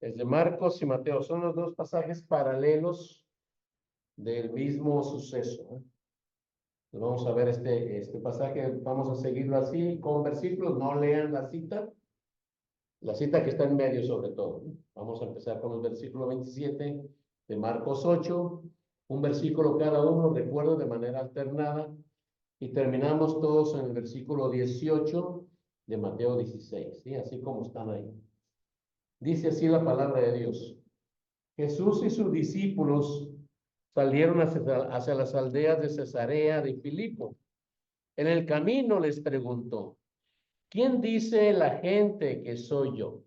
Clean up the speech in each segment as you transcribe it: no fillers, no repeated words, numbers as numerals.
Es de Marcos y Mateo. Son los dos pasajes paralelos del mismo suceso, ¿eh? Vamos a ver este pasaje. Vamos a seguirlo así con versículos. No lean la cita que está en medio sobre todo, ¿no? Vamos a empezar con el versículo 27 de Marcos 8. Un versículo cada uno, recuerdo, de manera alternada. Y terminamos todos en el versículo 18 de Mateo 16, ¿sí? Así como están ahí. Dice así la palabra de Dios. Jesús y sus discípulos salieron hacia las aldeas de Cesarea de Filipo. En el camino les preguntó, ¿quién dice la gente que soy yo?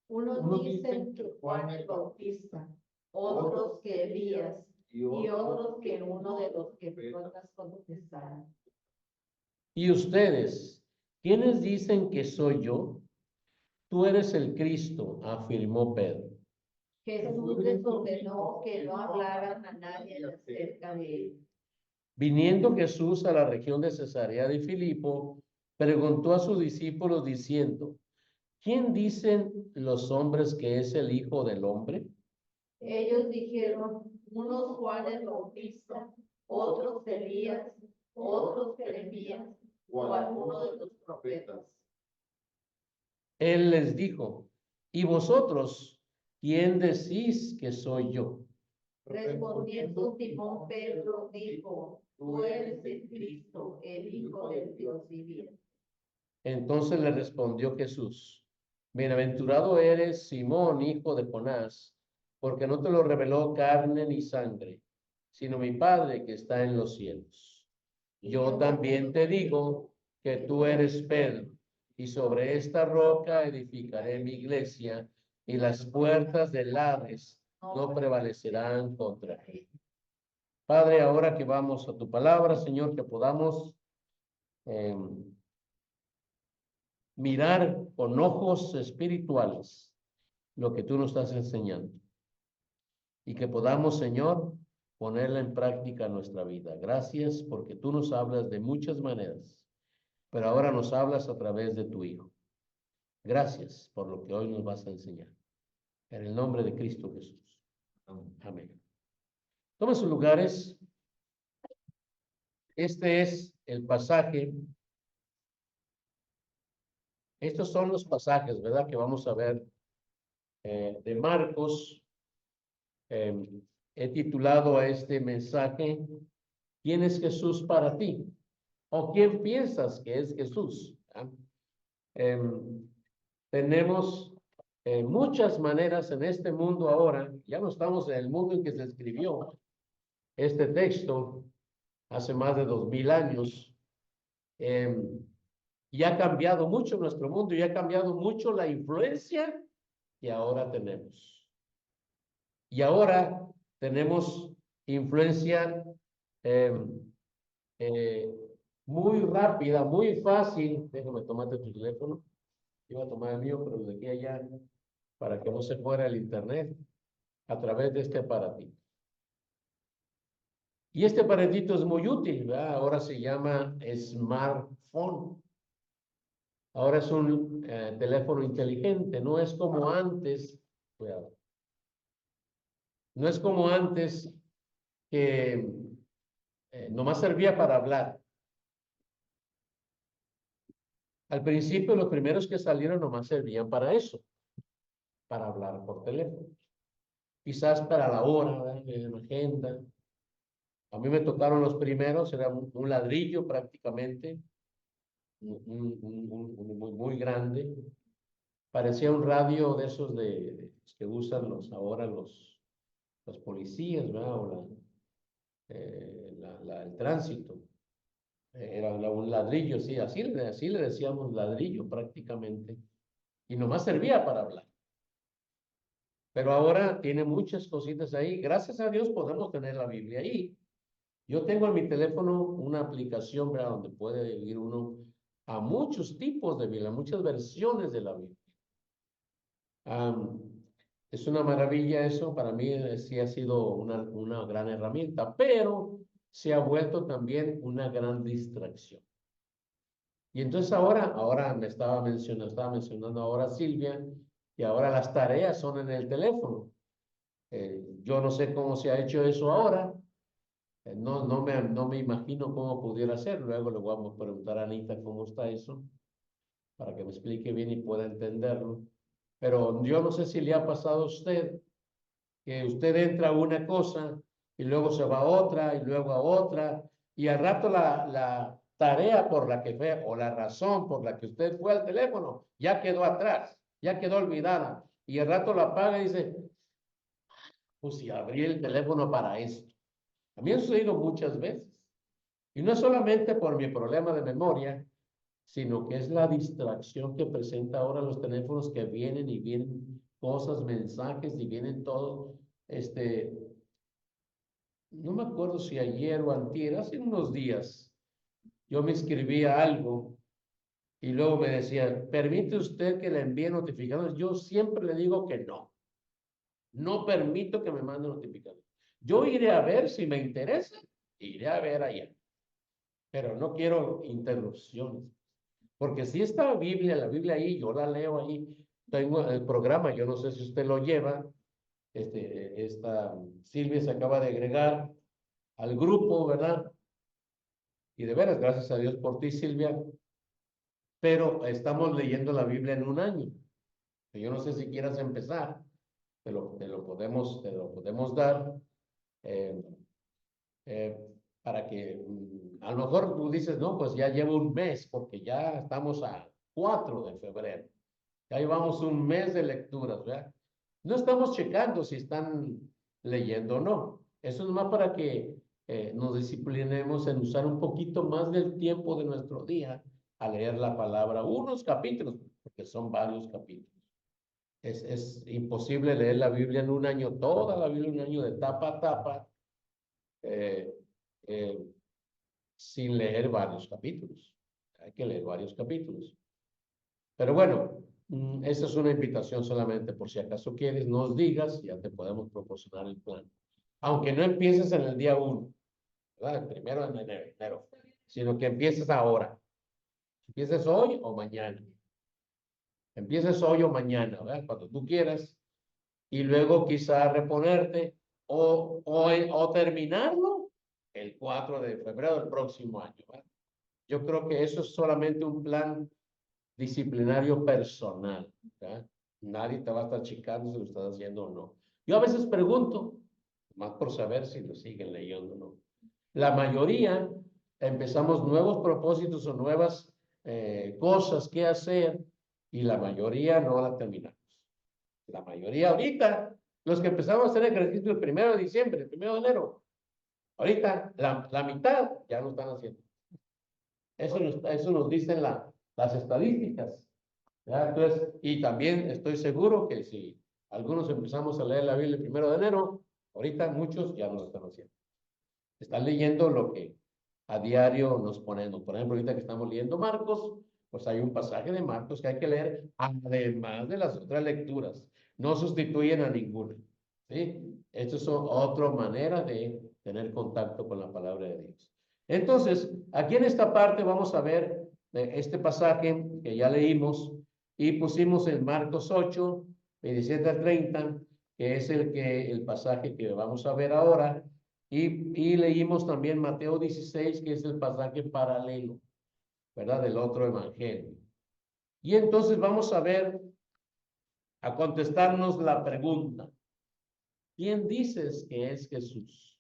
Unos dicen que Juan el Bautista, otros que Elías, y otros que uno de los que profetas contestaron. ¿Y ustedes, quiénes dicen que soy yo? Tú eres el Cristo, afirmó Pedro. Jesús les ordenó que no hablaran a nadie acerca de él. Viniendo Jesús a la región de Cesarea de Filipo, preguntó a sus discípulos diciendo, ¿quién dicen los hombres que es el Hijo del Hombre? Ellos dijeron, unos Juan el Bautista, otros Elías, otros Jeremías, o alguno de los profetas. Él les dijo, ¿y vosotros quién decís que soy yo? Respondiendo Simón Pedro dijo, tú eres el Cristo, el Hijo del Dios viviente. Entonces le respondió Jesús, bienaventurado eres, Simón, hijo de Jonás, porque no te lo reveló carne ni sangre, sino mi Padre que está en los cielos. Yo también te digo que tú eres Pedro, y sobre esta roca edificaré mi iglesia, y las puertas del Hades no prevalecerán contra ella. Padre, ahora que vamos a tu palabra, Señor, que podamos mirar con ojos espirituales lo que tú nos estás enseñando y que podamos, Señor, ponerla en práctica en nuestra vida. Gracias porque tú nos hablas de muchas maneras, pero ahora nos hablas a través de tu Hijo. Gracias por lo que hoy nos vas a enseñar. En el nombre de Cristo Jesús. Amén. Tomen sus lugares. Este es el pasaje. Estos son los pasajes, ¿verdad? Que vamos a ver de Marcos. He titulado a este mensaje, ¿quién es Jesús para ti? ¿O quién piensas que es Jesús? ¿Ah? Tenemos muchas maneras en este mundo ahora, ya no estamos en el mundo en que se escribió este texto hace más de 2000 años, y ha cambiado mucho nuestro mundo y ha cambiado mucho la influencia que ahora tenemos. Y ahora tenemos influencia eh, eh, muy rápida, muy fácil. Déjame tomarte tu teléfono. Iba a tomar el mío, pero lo dejé allá para que no se fuera el internet a través de este aparatito. Y este aparatito es muy útil, ¿verdad? Ahora se llama smartphone. Ahora es un teléfono inteligente, no es como antes. Cuidado. No es como antes que nomás servía para hablar. Al principio, los primeros que salieron nomás servían para eso, para hablar por teléfono. Quizás para la hora, ¿verdad? De una agenda. A mí me tocaron los primeros, era un ladrillo prácticamente, muy grande. Parecía un radio de esos que usan ahora los policías, ¿verdad? O el tránsito. Era un ladrillo, sí, así le decíamos ladrillo prácticamente. Y nomás servía para hablar. Pero ahora tiene muchas cositas ahí. Gracias a Dios podemos tener la Biblia ahí. Yo tengo en mi teléfono una aplicación, ¿verdad? Donde puede ir uno a muchos tipos de Biblia, muchas versiones de la Biblia. Es una maravilla eso, para mí sí ha sido una gran herramienta, pero se ha vuelto también una gran distracción. Y entonces ahora estaba mencionando ahora Silvia, y ahora las tareas son en el teléfono. Yo no sé cómo se ha hecho eso ahora. No me imagino cómo pudiera ser. Luego le vamos a preguntar a Anita cómo está eso, para que me explique bien y pueda entenderlo. Pero yo no sé si le ha pasado a usted, que usted entra a una cosa y luego se va a otra y luego a otra, y al rato la tarea por la que fue o la razón por la que usted fue al teléfono ya quedó atrás, ya quedó olvidada, y al rato la apaga y dice, pues si abrí el teléfono para esto. A mí ha sucedido muchas veces. Y no es solamente por mi problema de memoria, sino que es la distracción que presenta ahora los teléfonos, que vienen y vienen cosas, mensajes y vienen todo. No me acuerdo si ayer o antier, hace unos días, yo me escribía algo y luego me decía, ¿permite usted que le envíe notificaciones? Yo siempre le digo que no. No permito que me mande notificaciones. Yo iré a ver si me interesa, iré a ver allá, pero no quiero interrupciones. Porque si está la Biblia ahí, yo la leo ahí, tengo el programa, yo no sé si usted lo lleva, esta Silvia se acaba de agregar al grupo, ¿verdad? Y de veras, gracias a Dios por ti, Silvia, pero estamos leyendo la Biblia en un año. Yo no sé si quieras empezar, te lo podemos dar, eh, eh, para que a lo mejor tú dices, no, pues ya llevo un mes, porque ya estamos a 4 de febrero. Ya llevamos un mes de lecturas, ¿verdad? No estamos checando si están leyendo o no. Eso es más para que nos disciplinemos en usar un poquito más del tiempo de nuestro día a leer la palabra, unos capítulos, porque son varios capítulos. Es imposible leer la Biblia en un año, toda la Biblia en un año de tapa a tapa, eh, eh, sin leer varios capítulos. Hay que leer varios capítulos. Pero bueno, esa es una invitación solamente por si acaso quieres, nos digas, ya te podemos proporcionar el plan. Aunque no empieces en el día 1, ¿verdad? El primero de enero, sino que empieces ahora. Empieces hoy o mañana. Empieces hoy o mañana, ¿verdad? Cuando tú quieras. Y luego quizá reponerte o terminarlo el 4 de febrero del próximo año, ¿verdad? Yo creo que eso es solamente un plan disciplinario personal, ¿verdad? Nadie te va a estar checando si lo estás haciendo o no. Yo a veces pregunto, más por saber si lo siguen leyendo o no. La mayoría empezamos nuevos propósitos o nuevas cosas que hacer y la mayoría no la terminamos. La mayoría ahorita, los que empezamos a hacer ejercicio el 1 de diciembre, el 1 de enero, ahorita la mitad ya lo están haciendo. Eso nos dicen las estadísticas. ¿Ya? Entonces, y también estoy seguro que si algunos empezamos a leer la Biblia el 1 de enero, ahorita muchos ya no lo están haciendo. Están leyendo lo que a diario nos ponemos. Por ejemplo, ahorita que estamos leyendo Marcos, pues hay un pasaje de Marcos que hay que leer, además de las otras lecturas. No sustituyen a ninguna. ¿Sí? Esto es otra manera de tener contacto con la palabra de Dios. Entonces, aquí en esta parte vamos a ver este pasaje que ya leímos y pusimos en Marcos 8, 27 al 30, que es el pasaje que vamos a ver ahora. Y leímos también Mateo 16, que es el pasaje paralelo, ¿verdad? Del otro evangelio. Y entonces vamos a ver, a contestarnos la pregunta. ¿Quién dices que es Jesús?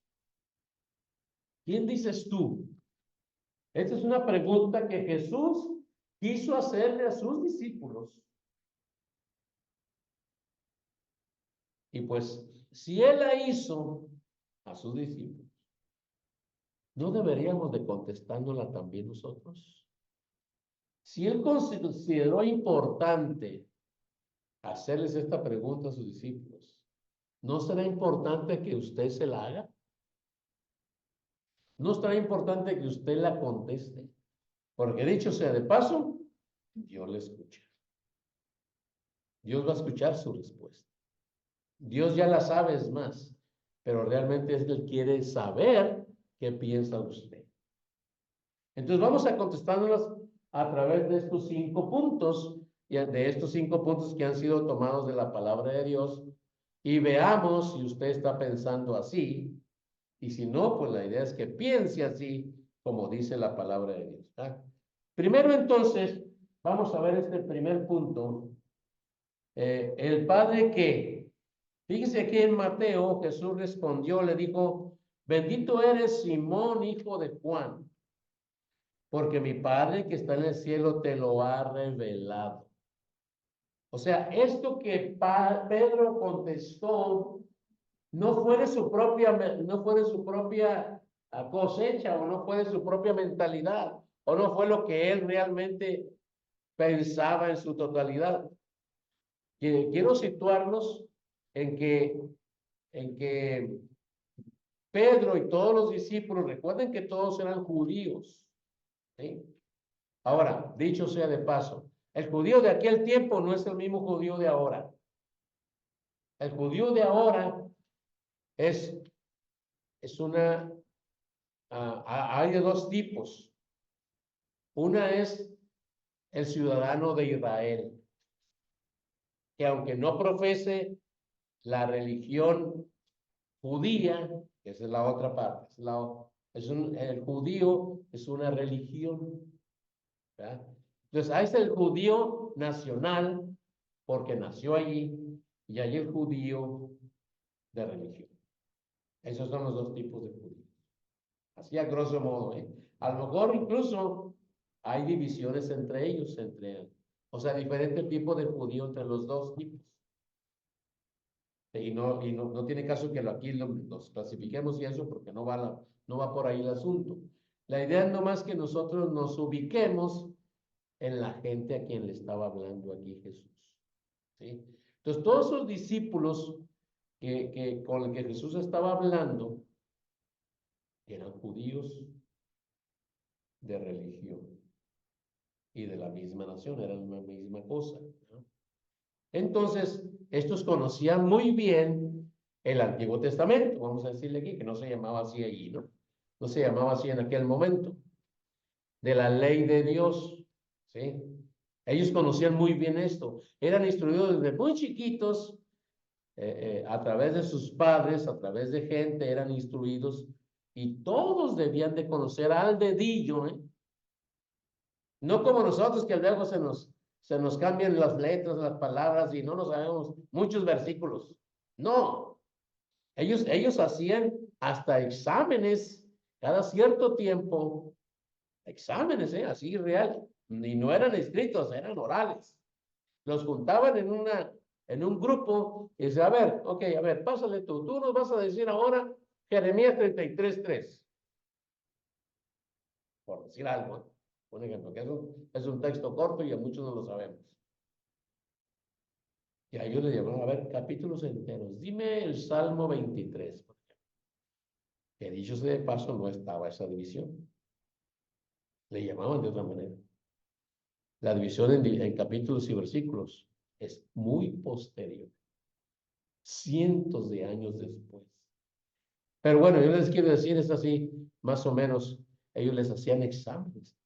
¿Quién dices tú? Esta es una pregunta que Jesús quiso hacerle a sus discípulos. Y pues, si Él la hizo a sus discípulos, ¿no deberíamos de contestándola también nosotros? Si Él consideró importante hacerles esta pregunta a sus discípulos, ¿no será importante que usted se la haga? ¿No será importante que usted la conteste? Porque dicho sea de paso, Dios le escucha. Dios va a escuchar su respuesta. Dios ya la sabe, es más, pero realmente es que Él quiere saber qué piensa usted. Entonces vamos a contestándolas a través de estos 5 puntos de estos 5 puntos que han sido tomados de la palabra de Dios y veamos si usted está pensando así y si no, pues la idea es que piense así como dice la palabra de Dios. Primero entonces, vamos a ver este primer punto. El padre que, fíjese aquí en Mateo, Jesús respondió, le dijo, bendito eres Simón, hijo de Juan, porque mi Padre que está en el cielo te lo ha revelado. O sea, esto que Pedro contestó no fue de su propia, no fue de su propia cosecha, o no fue de su propia mentalidad, o no fue lo que él realmente pensaba en su totalidad. Quiero situarnos en que Pedro y todos los discípulos, recuerden que todos eran judíos, ¿sí? Ahora, dicho sea de paso, el judío de aquel tiempo no es el mismo judío de ahora. El judío de ahora es una, hay de 2 tipos. Una es el ciudadano de Israel, que aunque no profese la religión judía, que esa es la otra parte, el judío es una religión, ¿verdad? Entonces, ahí está el judío nacional, porque nació allí, y hay el judío de religión. Esos son los 2 tipos de judíos. Así a grosso modo, ¿eh? A lo mejor incluso hay divisiones entre ellos, o sea, diferentes tipos de judío entre los 2 tipos. Y no tiene caso que aquí los clasifiquemos y eso, porque no va por ahí el asunto. La idea es nomás que nosotros nos ubiquemos en la gente a quien le estaba hablando aquí Jesús, ¿sí? Entonces, todos esos discípulos con los que Jesús estaba hablando eran judíos de religión y de la misma nación, eran una misma cosa, ¿no? Entonces, estos conocían muy bien el Antiguo Testamento, vamos a decirle aquí, que no se llamaba así allí, ¿no? No se llamaba así en aquel momento, de la ley de Dios, ¿sí? Ellos conocían muy bien esto, eran instruidos desde muy chiquitos, a través de sus padres, a través de gente, eran instruidos y todos debían de conocer al dedillo, ¿eh? No como nosotros que luego se nos cambian las letras, las palabras y no nos sabemos muchos versículos. No, ellos hacían hasta exámenes cada cierto tiempo, exámenes, así real, y no eran escritos, eran orales. Los juntaban en un grupo y decía, a ver, ok, a ver, pásale tú nos vas a decir ahora Jeremías 33:3, por decir algo, ¿eh? Un ejemplo, que es un texto corto y a muchos no lo sabemos. Y a ellos les llamaban, a ver, capítulos enteros. Dime el Salmo 23, por ejemplo. Que dicho sea de paso, no estaba esa división. Le llamaban de otra manera. La división en capítulos y versículos es muy posterior, cientos de años después. Pero bueno, yo les quiero decir, es así, más o menos, ellos les hacían exámenes.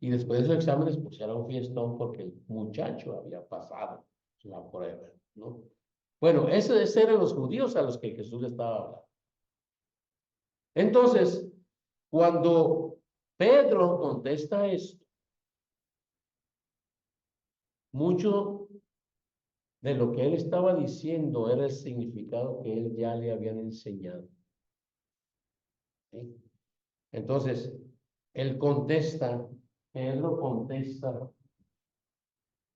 Y después de esos exámenes, pues era un fiestón porque el muchacho había pasado la prueba, ¿no? Bueno, esos eran los judíos a los que Jesús le estaba hablando. Entonces, cuando Pedro contesta esto, mucho de lo que él estaba diciendo era el significado que él ya le habían enseñado, ¿sí? Entonces, él contesta, Pedro contesta,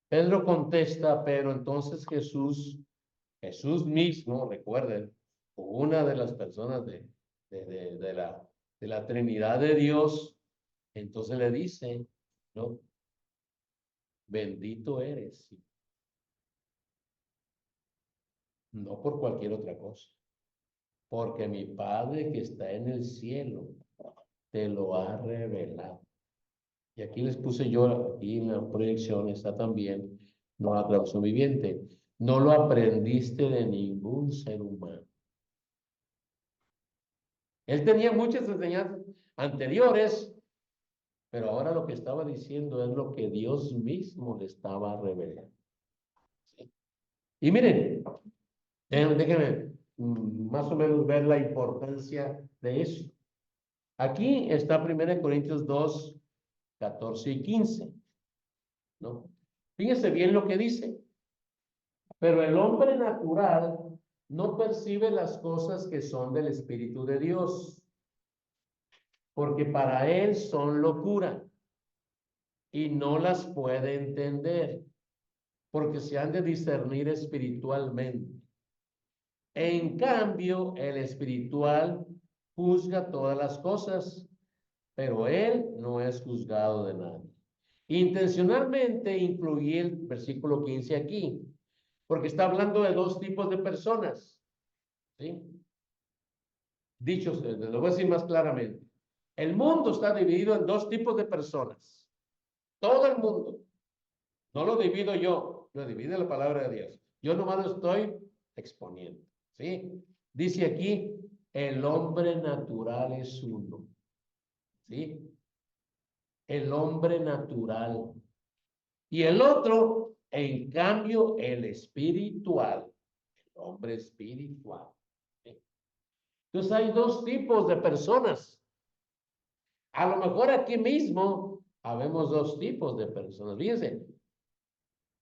Pedro contesta, pero entonces Jesús mismo, recuerden, una de las personas de la Trinidad de Dios, entonces le dice, ¿no? Bendito eres, no por cualquier otra cosa, porque mi Padre que está en el cielo te lo ha revelado. Y aquí les puse yo, aquí en la proyección está también, no la traducción viviente, no lo aprendiste de ningún ser humano. Él tenía muchas enseñanzas anteriores Pero ahora lo que estaba diciendo es lo que Dios mismo le estaba revelando. ¿Sí? Y miren, déjenme más o menos ver la importancia de eso. Aquí está 1 Corintios 2, 14 y 15, ¿no? Fíjense bien lo que dice. Pero el hombre natural no percibe las cosas que son del Espíritu de Dios, porque para él son locura y no las puede entender, porque se han de discernir espiritualmente. En cambio, el espiritual juzga todas las cosas, pero él no es juzgado de nadie. Intencionalmente incluí el versículo 15 aquí, porque está hablando de dos tipos de personas, ¿sí? Dicho, lo voy a decir más claramente. El mundo está dividido en dos tipos de personas. Todo el mundo. No lo divido yo, lo divide la palabra de Dios. Yo nomás lo estoy exponiendo, ¿sí? Dice aquí, el hombre natural es uno, ¿sí? El hombre natural. Y el otro, en cambio, el espiritual. El hombre espiritual. ¿Sí? Entonces hay dos tipos de personas. A lo mejor aquí mismo habemos dos tipos de personas. Fíjense,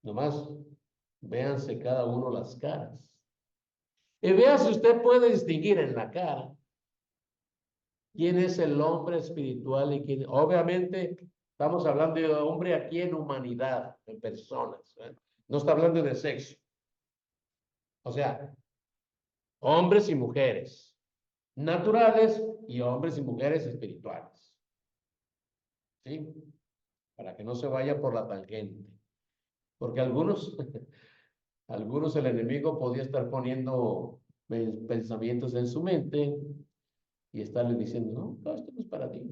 nomás véanse cada uno las caras. Y vea si usted puede distinguir en la cara quién es el hombre espiritual y quién. Obviamente, estamos hablando de hombre aquí en humanidad, en personas. ¿Eh? No está hablando de sexo. O sea, hombres y mujeres naturales y hombres y mujeres espirituales. ¿Sí? Para que no se vaya por la tangente. Porque algunos, algunos el enemigo podía estar poniendo pensamientos en su mente y estarle diciendo, no, no, esto no es para ti,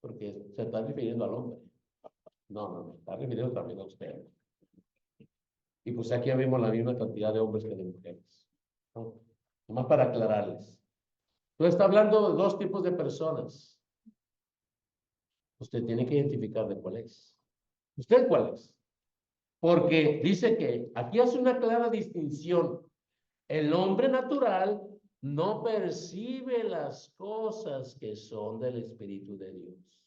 porque se está refiriendo al hombre. No, no, no, está refiriendo también a usted. Y pues aquí vemos la misma cantidad de hombres que de mujeres, ¿no? Nomás para aclararles. Entonces está hablando de dos tipos de personas. Usted tiene que identificar de cuál es. ¿Usted cuál es? Porque dice que aquí hace una clara distinción. El hombre natural no percibe las cosas que son del Espíritu de Dios,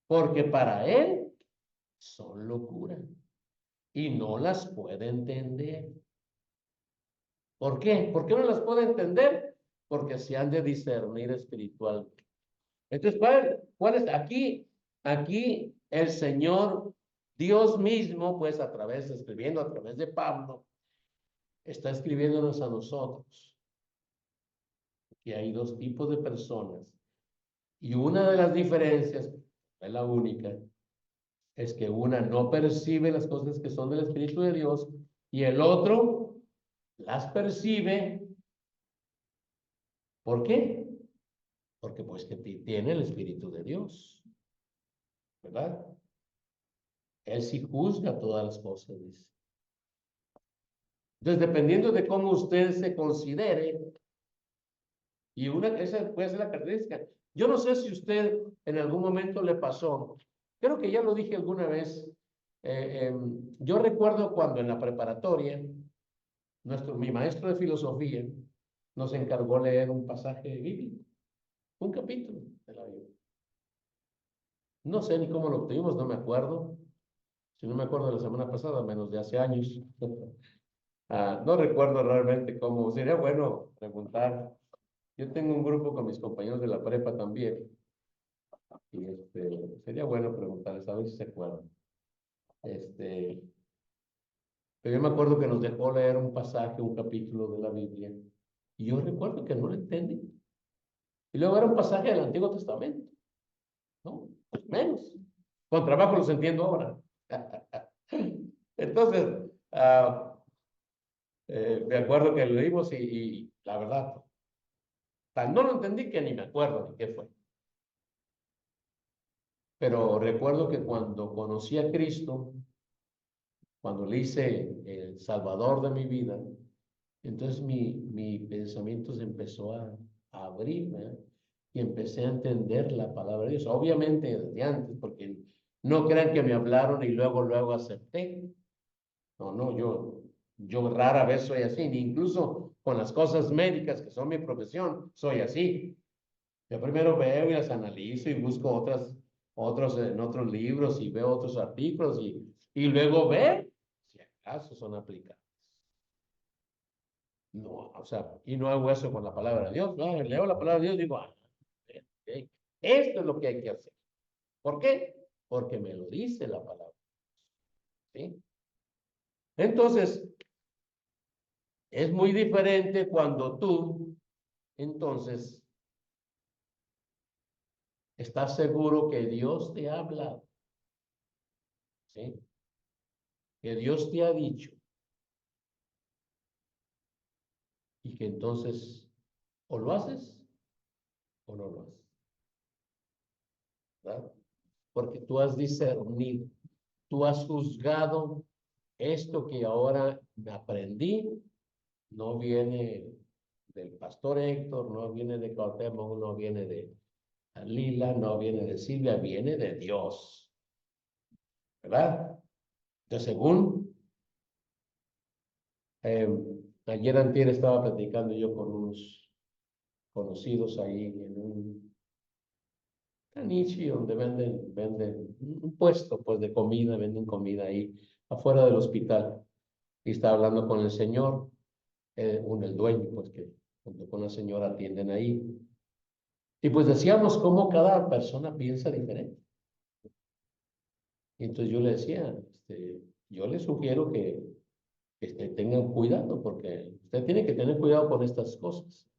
porque para él son locura y no las puede entender. ¿Por qué? ¿Por qué no las puede entender? Porque se han de discernir espiritualmente. Entonces, ¿cuál es? Aquí el Señor, Dios mismo, pues escribiendo a través de Pablo, está escribiéndonos a nosotros. Y hay dos tipos de personas. Y una de las diferencias, es la única, es que una no percibe las cosas que son del Espíritu de Dios y el otro las percibe. ¿Por qué? Porque pues que tiene el Espíritu de Dios, ¿verdad? Él sí juzga todas las cosas, dice. Entonces, dependiendo de cómo usted se considere, y esa puede ser la característica. Yo no sé si usted en algún momento le pasó, creo que ya lo dije alguna vez, yo recuerdo cuando en la preparatoria, mi maestro de filosofía nos encargó leer un pasaje bíblico, un capítulo de la Biblia. No sé ni cómo lo obtuvimos, no me acuerdo. Si no me acuerdo de la semana pasada, menos de hace años. No recuerdo realmente cómo. Sería bueno preguntar. Yo tengo un grupo con mis compañeros de la prepa también. Y sería bueno preguntarles a ver si se acuerdan. Pero yo me acuerdo que nos dejó leer un pasaje, un capítulo de la Biblia. Y yo recuerdo que no lo entendí. Y luego era un pasaje del Antiguo Testamento, ¿no? Pues menos. Con trabajo los entiendo ahora. Entonces, me acuerdo que lo leímos y la verdad, no lo entendí que ni me acuerdo de qué fue. Pero recuerdo que cuando conocí a Cristo, cuando le hice el Salvador de mi vida, entonces mi pensamiento se empezó a abrir, ¿verdad? y empecé a entender la palabra de Dios. Obviamente desde antes, porque no crean que me hablaron y luego acepté. No, no, yo rara vez soy así, ni incluso con las cosas médicas que son mi profesión, soy así. Yo primero veo y las analizo y busco otros en otros libros y veo otros artículos y luego veo si acaso son aplicados. No, o sea, y no hago eso con la palabra de Dios. No, leo la palabra de Dios y digo, ok, esto es lo que hay que hacer. ¿Por qué? Porque me lo dice la palabra. ¿Sí? Entonces, es muy diferente cuando tú, entonces, estás seguro que Dios te ha hablado. ¿Sí? Que Dios te ha dicho. Y que entonces, o lo haces o no lo haces. ¿Verdad? Porque tú has discernido, tú has juzgado esto que ahora me aprendí, no viene del pastor Héctor, no viene de Cuauhtémoc, no viene de Lila, no viene de Silvia, viene de Dios, ¿verdad? Entonces, según ayer antier estaba platicando yo con unos conocidos ahí en un Canichi, donde venden un puesto pues de comida, venden comida ahí afuera del hospital. Y estaba hablando con el señor, el dueño, pues que junto con la señora atienden ahí. Y pues decíamos cómo cada persona piensa diferente. Y entonces yo le decía, yo le sugiero que tengan cuidado, porque usted tiene que tener cuidado con estas cosas.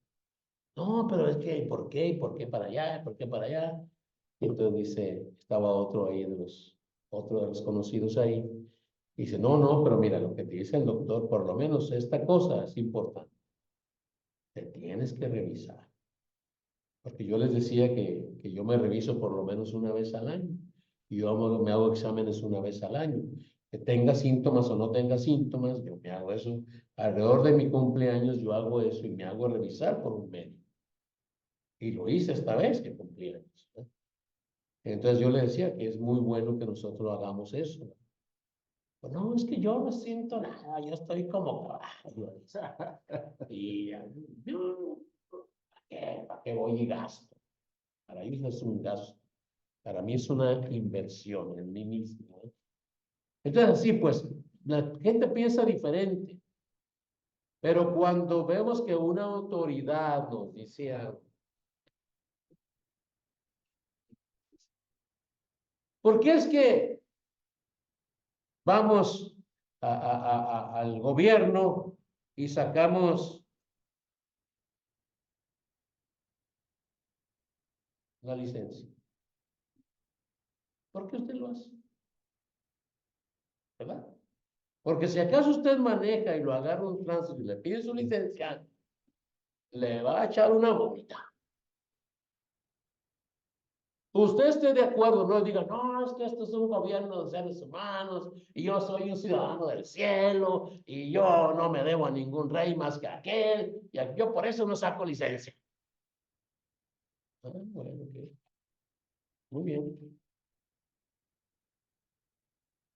No, pero es que, ¿por qué? ¿Por qué para allá? ¿Por qué para allá? Y entonces dice, estaba otro de los conocidos ahí. Dice, no, no, pero mira, lo que te dice el doctor, por lo menos esta cosa es importante. Te tienes que revisar. Porque yo les decía que yo me reviso por lo menos una vez al año. Y me hago exámenes una vez al año. Que tenga síntomas o no tenga síntomas, yo me hago eso. Alrededor de mi cumpleaños yo hago eso y me hago revisar por un médico. Y lo hice esta vez que cumplí años, ¿no? Entonces yo le decía que es muy bueno que nosotros hagamos eso. Pues no, es que yo no siento nada, yo estoy como caballo. Y yo, ¿para qué voy y gasto? Para ellos no es un gasto, para mí es una inversión en mí mismo, ¿eh? Entonces, sí, pues la gente piensa diferente, pero cuando vemos que una autoridad nos dice algo, ¿por qué es que vamos al gobierno y sacamos la licencia? ¿Por qué usted lo hace? ¿Verdad? Porque si acaso usted maneja y lo agarra un tránsito y le pide su licencia, le va a echar una multa. Usted esté de acuerdo, no diga, no, es que esto es un gobierno de seres humanos y yo soy un ciudadano del cielo y yo no me debo a ningún rey más que a aquel y yo por eso no saco licencia. Ah, bueno, ok. Muy bien.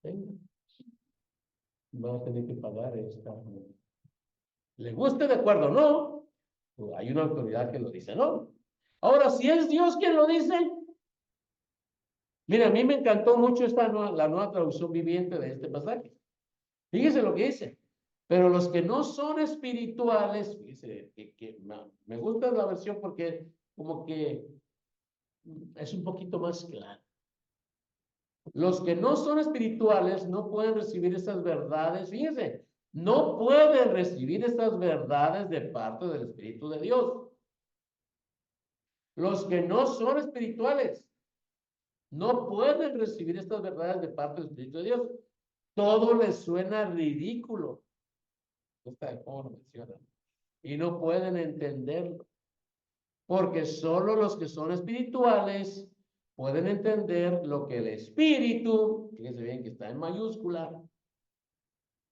Venga, va a tener que pagar esta. ¿Le guste de acuerdo? No. Pues hay una autoridad que lo dice, ¿no? Ahora, si es Dios quien lo dice, mira, a mí me encantó mucho la nueva traducción viviente de este pasaje. Fíjese lo que dice. Pero los que no son espirituales, fíjese, me gusta la versión porque como que es un poquito más claro. Los que no son espirituales no pueden recibir esas verdades, fíjese, no pueden recibir estas verdades de parte del Espíritu de Dios. Los que no son espirituales no pueden recibir estas verdades de parte del Espíritu de Dios. Todo les suena ridículo. ¿Cómo lo mencionan? Y no pueden entenderlo. Porque solo los que son espirituales pueden entender lo que el Espíritu, fíjense bien que está en mayúscula,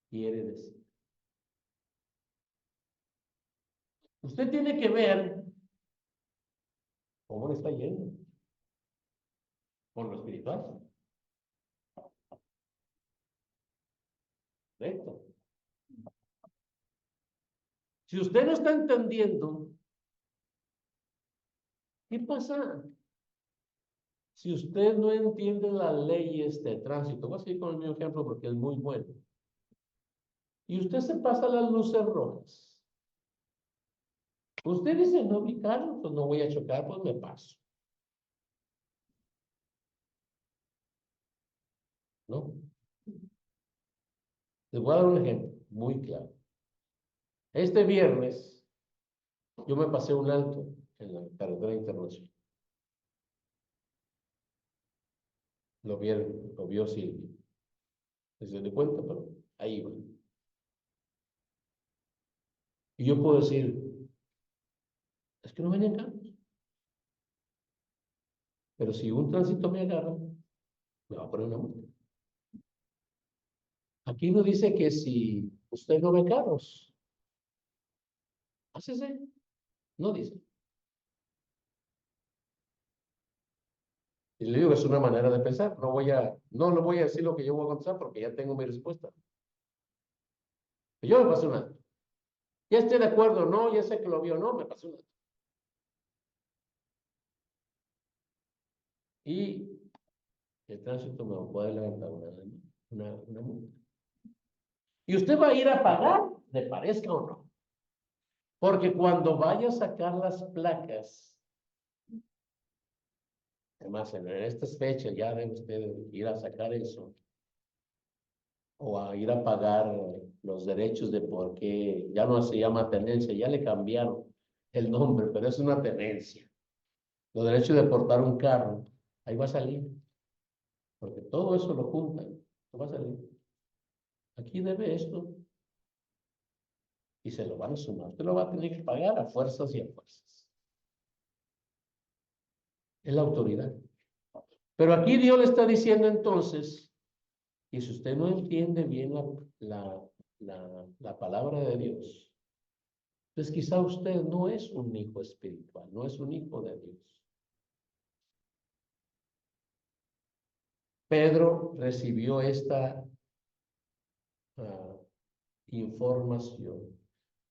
quiere decir. Usted tiene que ver cómo amor está yendo con lo espiritual. Correcto. Si usted no está entendiendo, ¿qué pasa? Si usted no entiende las leyes de tránsito, voy a seguir con mi ejemplo porque es muy bueno. Y usted se pasa las luces rojas. Usted dice, no, mi carro, pues no voy a chocar, pues me paso. ¿No? Les voy a dar un ejemplo muy claro. Este viernes, yo me pasé un alto en la carretera internacional. Lo vio Silvia. Se dio cuenta, pero ahí va. Y yo puedo decir, es que no venían carros. Pero si un tránsito me agarra, me va a poner una multa. Aquí no dice que si usted no ve carros, hácese. No dice. Y le digo, es una manera de pensar. No le voy a decir lo que yo voy a contestar porque ya tengo mi respuesta. Yo me pasé un alto. Ya estoy de acuerdo, no, ya sé que lo vio, no, me pasé un alto. Y el tránsito me puede levantar una multa. Y usted va a ir a pagar, le parezca o no. Porque cuando vaya a sacar las placas, además en estas fechas ya debe usted ir a sacar eso, o a ir a pagar los derechos de por qué, ya no se llama tenencia, ya le cambiaron el nombre, pero es una tenencia. Los derechos de portar un carro, ahí va a salir, porque todo eso lo juntan, va a salir. Aquí debe esto, y se lo van a sumar. Usted lo va a tener que pagar a fuerzas y a fuerzas. Es la autoridad. Pero aquí Dios le está diciendo entonces, y si usted no entiende bien la palabra de Dios, pues quizá usted no es un hijo espiritual, no es un hijo de Dios. Pedro recibió esta información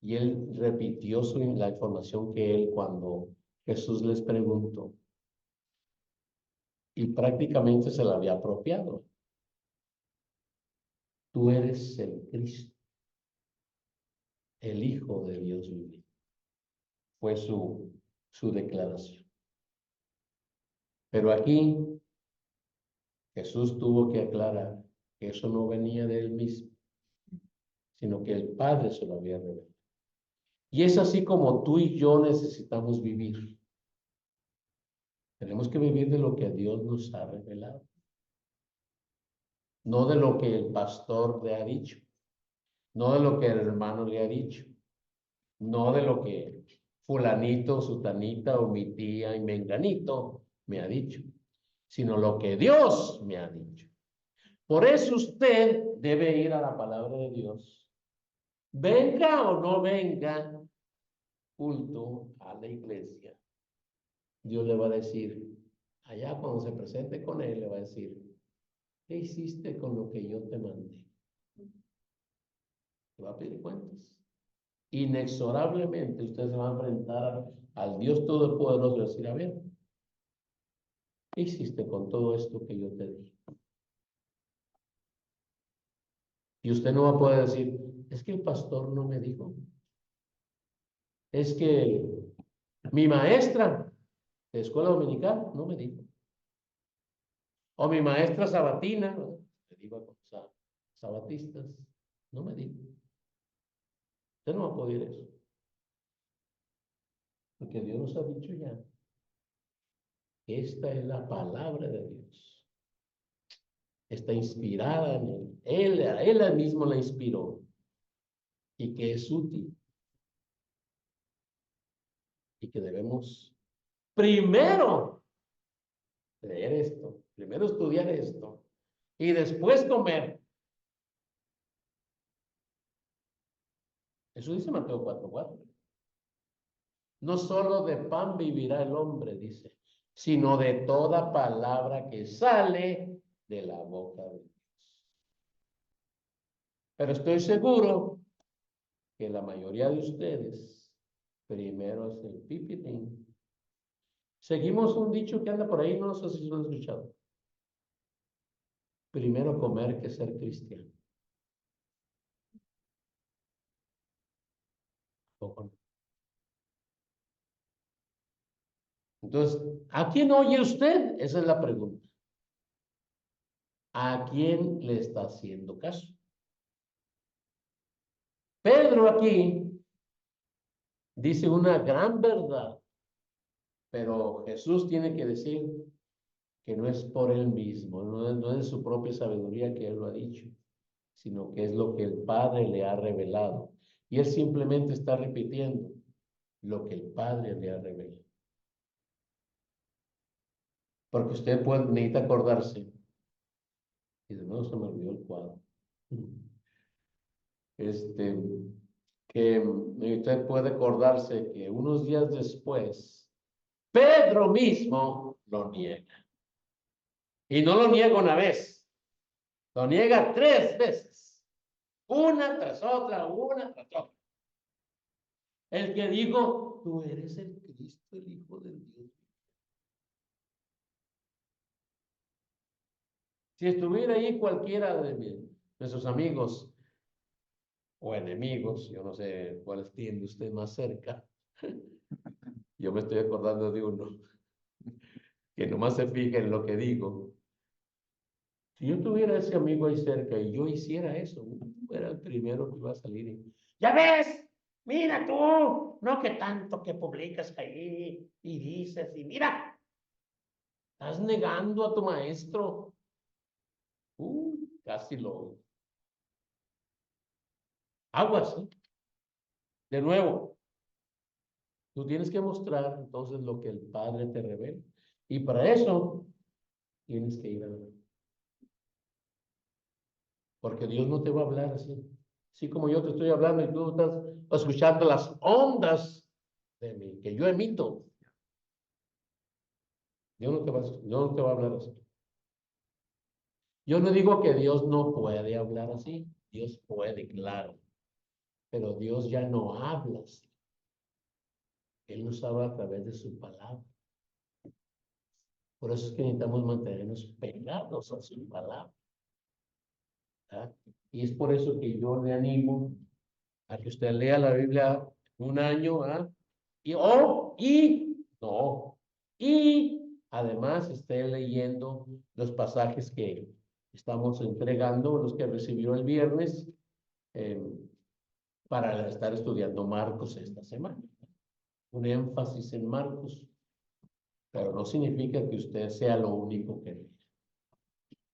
y él repitió la información que él cuando Jesús les preguntó y prácticamente se la había apropiado. Tú eres el Cristo, el Hijo de Dios viviente. Fue su declaración. Pero aquí Jesús tuvo que aclarar que eso no venía de él mismo, sino que el Padre se lo había revelado. Y es así como tú y yo necesitamos vivir. Tenemos que vivir de lo que Dios nos ha revelado, no de lo que el pastor le ha dicho, no de lo que el hermano le ha dicho, no de lo que fulanito, sutanita o mi tía y menganito me ha dicho, sino lo que Dios me ha dicho. Por eso usted debe ir a la palabra de Dios. Venga o no venga culto a la iglesia. Dios le va a decir, allá cuando se presente con él, le va a decir, ¿qué hiciste con lo que yo te mandé? Le va a pedir cuentas. Inexorablemente usted se va a enfrentar al Dios Todopoderoso y decir, a ver, ¿qué hiciste con todo esto que yo te di? Y usted no va a poder decir, es que el pastor no me dijo. Es que mi maestra de escuela dominical no me dijo. O mi maestra sabatina, ¿no? Le digo a sabatistas, no me dijo. Usted no va a poder eso. Porque Dios nos ha dicho ya. Esta es la palabra de Dios. Está inspirada en él. Él mismo la inspiró. Y que es útil. Y que debemos primero leer esto. Primero estudiar esto. Y después comer. Eso dice Mateo 4:4. No solo de pan vivirá el hombre, dice, sino de toda palabra que sale de la boca de Dios. Pero estoy seguro que la mayoría de ustedes primero es el pipitín. Seguimos un dicho que anda por ahí, no sé si lo han escuchado. Primero comer que ser cristiano. Entonces, ¿a quién oye usted? Esa es la pregunta. ¿A quién le está haciendo caso? Pedro aquí dice una gran verdad, pero Jesús tiene que decir que no es por él mismo, no es su propia sabiduría que él lo ha dicho, sino que es lo que el Padre le ha revelado. Y él simplemente está repitiendo lo que el Padre le ha revelado. Porque usted necesita acordarse, y de nuevo se me olvidó el cuadro, que usted puede acordarse que unos días después, Pedro mismo lo niega. Y no lo niega una vez, lo niega 3 veces, una tras otra, una tras otra. El que dijo, tú eres el Cristo, el Hijo del Dios. Si estuviera ahí cualquiera de nuestros amigos o enemigos, yo no sé cuál tiene usted más cerca, yo me estoy acordando de uno que nomás se fija en lo que digo. Si yo tuviera ese amigo ahí cerca y yo hiciera eso, era el primero que iba a salir. Ya ves, mira tú, no que tanto que publicas ahí y dices, y mira, estás negando a tu maestro. Casi lo aguas, ¿eh? De nuevo, tú tienes que mostrar entonces lo que el Padre te revela. Y para eso tienes que ir a ver. Porque Dios no te va a hablar así. Así como yo te estoy hablando y tú estás escuchando las ondas de mí, que yo emito. Dios no te va a hablar así. Yo no digo que Dios no puede hablar así. Dios puede, claro. Pero Dios ya no habla así. Él nos habla a través de su palabra. Por eso es que necesitamos mantenernos pegados a su palabra. ¿Verdad? Y es por eso que yo le animo a que usted lea la Biblia un año, ¿ah? Y además esté leyendo los pasajes que estamos entregando, los que recibió el viernes, eh, para estar estudiando Marcos esta semana. Un énfasis en Marcos, pero no significa que usted sea lo único que lea.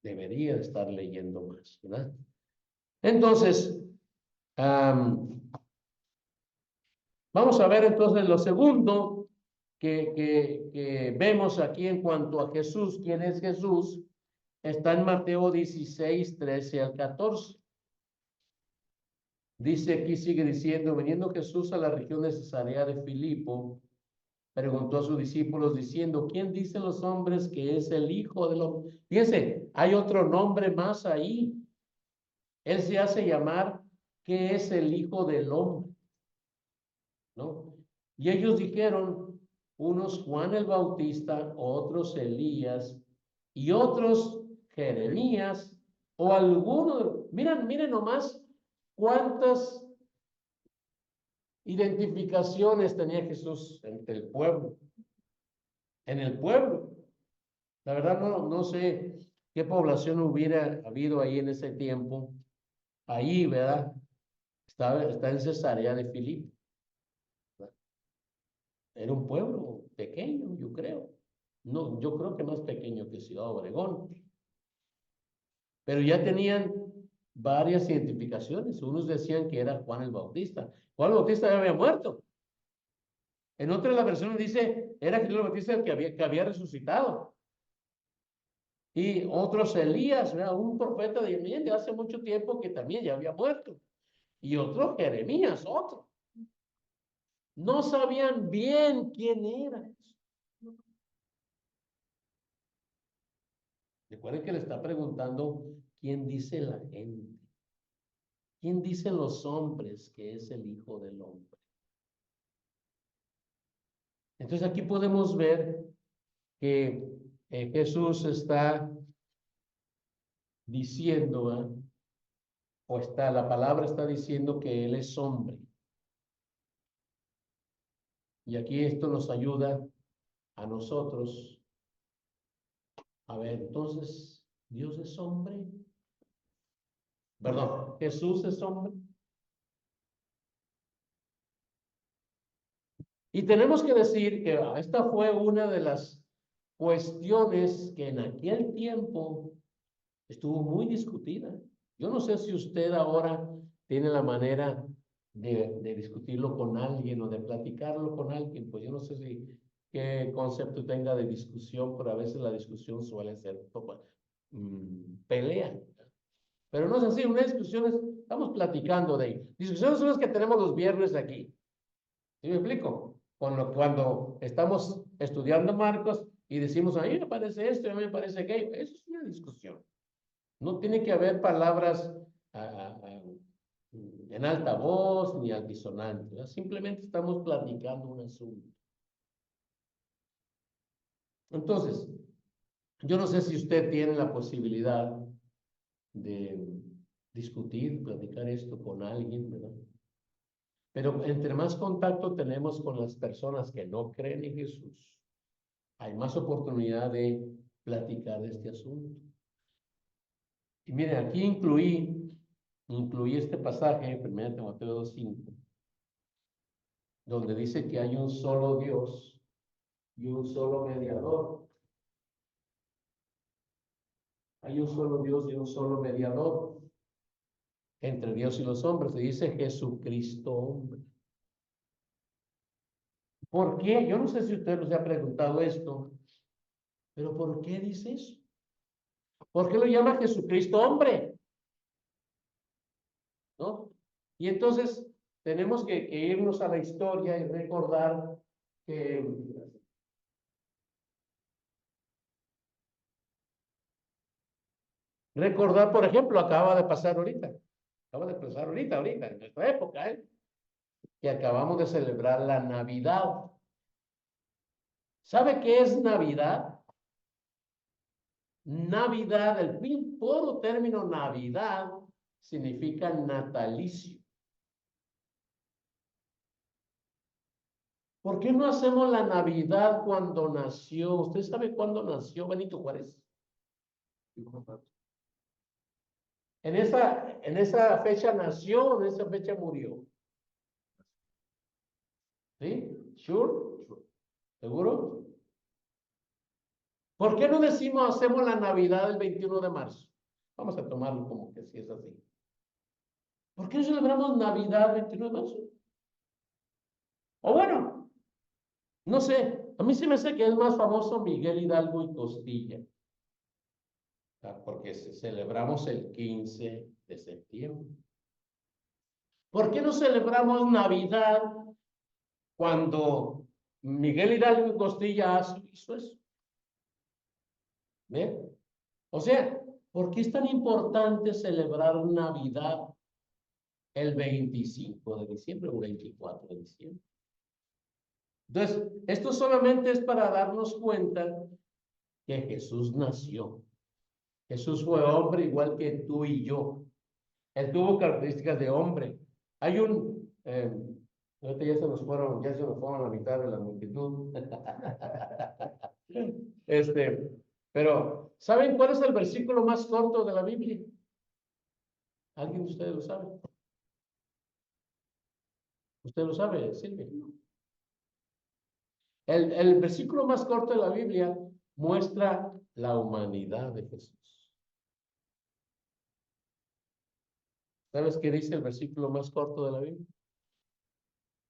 Debería estar leyendo más, ¿verdad? Entonces, vamos a ver entonces lo segundo que vemos aquí en cuanto a Jesús. ¿Quién es Jesús? Está en Mateo 16, 13 al 14. Dice aquí, sigue diciendo, viniendo Jesús a la región de Cesarea de Filipo, preguntó a sus discípulos diciendo, ¿quién dicen los hombres que es el Hijo del Hombre? Fíjense, hay otro nombre más ahí. Él se hace llamar, ¿qué es el Hijo del Hombre? ¿No? Y ellos dijeron, unos Juan el Bautista, otros Elías y otros Jeremías o alguno. Miren nomás cuántas identificaciones tenía Jesús entre el pueblo. En el pueblo. La verdad no sé qué población hubiera habido ahí en ese tiempo. Ahí, ¿verdad? Está en Cesarea de Filipo. Era un pueblo pequeño, yo creo. No, yo creo que más pequeño que Ciudad Obregón. Pero ya tenían varias identificaciones. Unos decían que era Juan el Bautista. Juan el Bautista ya había muerto. En otra de las versiones dice, era Jesús el Bautista el que había resucitado. Y otros Elías, ¿verdad? Un profeta de hace mucho tiempo que también ya había muerto. Y otro Jeremías, otro. No sabían bien quién era. Recuerden que le está preguntando quién dice la gente. ¿Quién dicen los hombres que es el Hijo del Hombre? Entonces aquí podemos ver que Jesús está diciendo, la palabra está diciendo que Él es hombre. Y aquí esto nos ayuda a nosotros. A ver, entonces, ¿Dios es hombre? Perdón, ¿Jesús es hombre? Y tenemos que decir que esta fue una de las cuestiones que en aquel tiempo estuvo muy discutida. Yo no sé si usted ahora tiene la manera de discutirlo con alguien o de platicarlo con alguien, pues yo no sé qué concepto tenga de discusión, pero a veces la discusión suele ser pelea. Pero no es así, una discusión estamos platicando de ello. Discusiones son las que tenemos los viernes aquí. ¿Sí me explico? Cuando estamos estudiando Marcos y decimos, a mí me parece esto, a mí me parece aquello, eso es una discusión. No tiene que haber palabras en alta voz ni altisonante, ¿verdad? Simplemente estamos platicando un asunto. Entonces, yo no sé si usted tiene la posibilidad de discutir, platicar esto con alguien, ¿verdad? Pero entre más contacto tenemos con las personas que no creen en Jesús, hay más oportunidad de platicar de este asunto. Y miren, aquí incluí este pasaje, 1 Timoteo 2:5, donde dice que hay un solo Dios y un solo mediador. Hay un solo Dios y un solo mediador entre Dios y los hombres. Se dice Jesucristo hombre. ¿Por qué? Yo no sé si usted se ha preguntado esto, pero ¿por qué dice eso? ¿Por qué lo llama Jesucristo hombre? ¿No? Y entonces tenemos que irnos a la historia y recordar que por ejemplo, acaba de pasar ahorita, en nuestra época, que acabamos de celebrar la Navidad. ¿Sabe qué es Navidad? Navidad, el puro término Navidad significa natalicio. ¿Por qué no hacemos la Navidad cuando nació? ¿Usted sabe cuándo nació Benito Juárez? En esa fecha nació, en esa fecha murió. ¿Sí? ¿Sure? ¿Seguro? ¿Por qué no hacemos la Navidad el 21 de marzo? Vamos a tomarlo como que sí es así. ¿Por qué no celebramos Navidad el 21 de marzo? O bueno, no sé, a mí se me hace que es más famoso Miguel Hidalgo y Costilla, porque celebramos el 15 de septiembre. ¿Por qué no celebramos Navidad cuando Miguel Hidalgo y Costilla hizo eso? ¿Ven? O sea, ¿por qué es tan importante celebrar Navidad el 25 de diciembre o el 24 de diciembre? Entonces, esto solamente es para darnos cuenta que Jesús nació. Jesús fue hombre igual que tú y yo. Él tuvo características de hombre. Hay ahorita ya se nos fueron a la mitad de la multitud. Pero, ¿saben cuál es el versículo más corto de la Biblia? ¿Alguien de ustedes lo sabe? ¿Usted lo sabe, Silvia? El versículo más corto de la Biblia muestra la humanidad de Jesús. ¿Sabes qué dice el versículo más corto de la Biblia?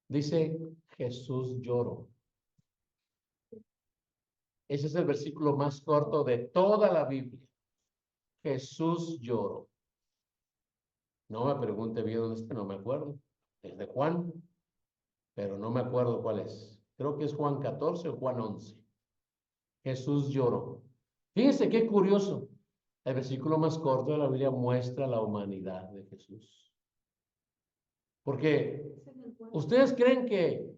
Dice, Jesús lloró. Ese es el versículo más corto de toda la Biblia. Jesús lloró. No me pregunte bien dónde está, no me acuerdo. Es de Juan, pero no me acuerdo cuál es. Creo que es Juan 14 o Juan 11. Jesús lloró. Fíjense qué curioso. El versículo más corto de la Biblia muestra la humanidad de Jesús. Porque ustedes creen que...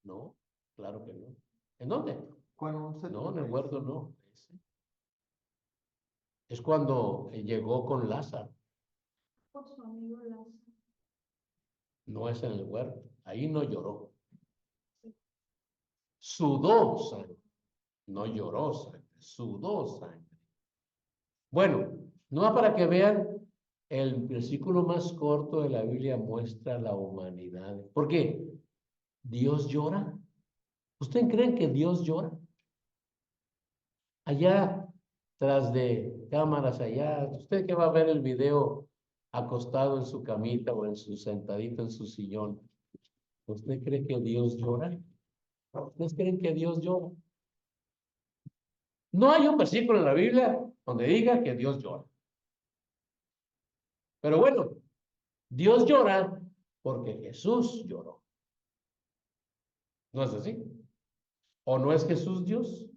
No, claro que no. ¿En dónde? No, en el huerto no. Es cuando llegó con Lázaro. Por su amigo Lázaro. No es en el huerto. Ahí no lloró. Sudó sangre. No lloró sangre. Sudó sangre. Bueno, no para que vean, el versículo más corto de la Biblia muestra la humanidad. ¿Por qué? ¿Dios llora? ¿Ustedes creen que Dios llora? Allá, tras de cámaras allá, usted que va a ver el video acostado en su camita o en su sentadito en su sillón, ¿usted cree que Dios llora? ¿Ustedes creen que Dios llora? No hay un versículo en la Biblia donde diga que Dios llora. Pero bueno, Dios llora porque Jesús lloró. ¿No es así? ¿O no es Jesús Dios?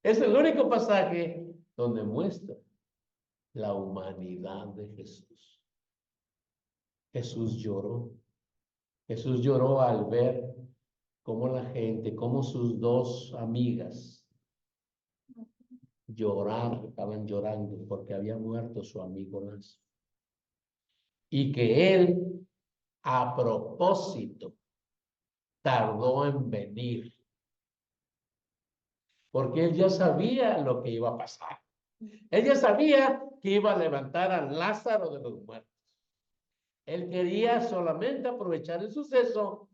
Es el único pasaje donde muestra la humanidad de Jesús. Jesús lloró. Jesús lloró al ver cómo la gente, cómo sus dos amigas lloraban, estaban llorando porque había muerto su amigo Lázaro. Y que él, a propósito, tardó en venir, porque él ya sabía lo que iba a pasar. Él ya sabía que iba a levantar a Lázaro de los muertos. Él quería solamente aprovechar el suceso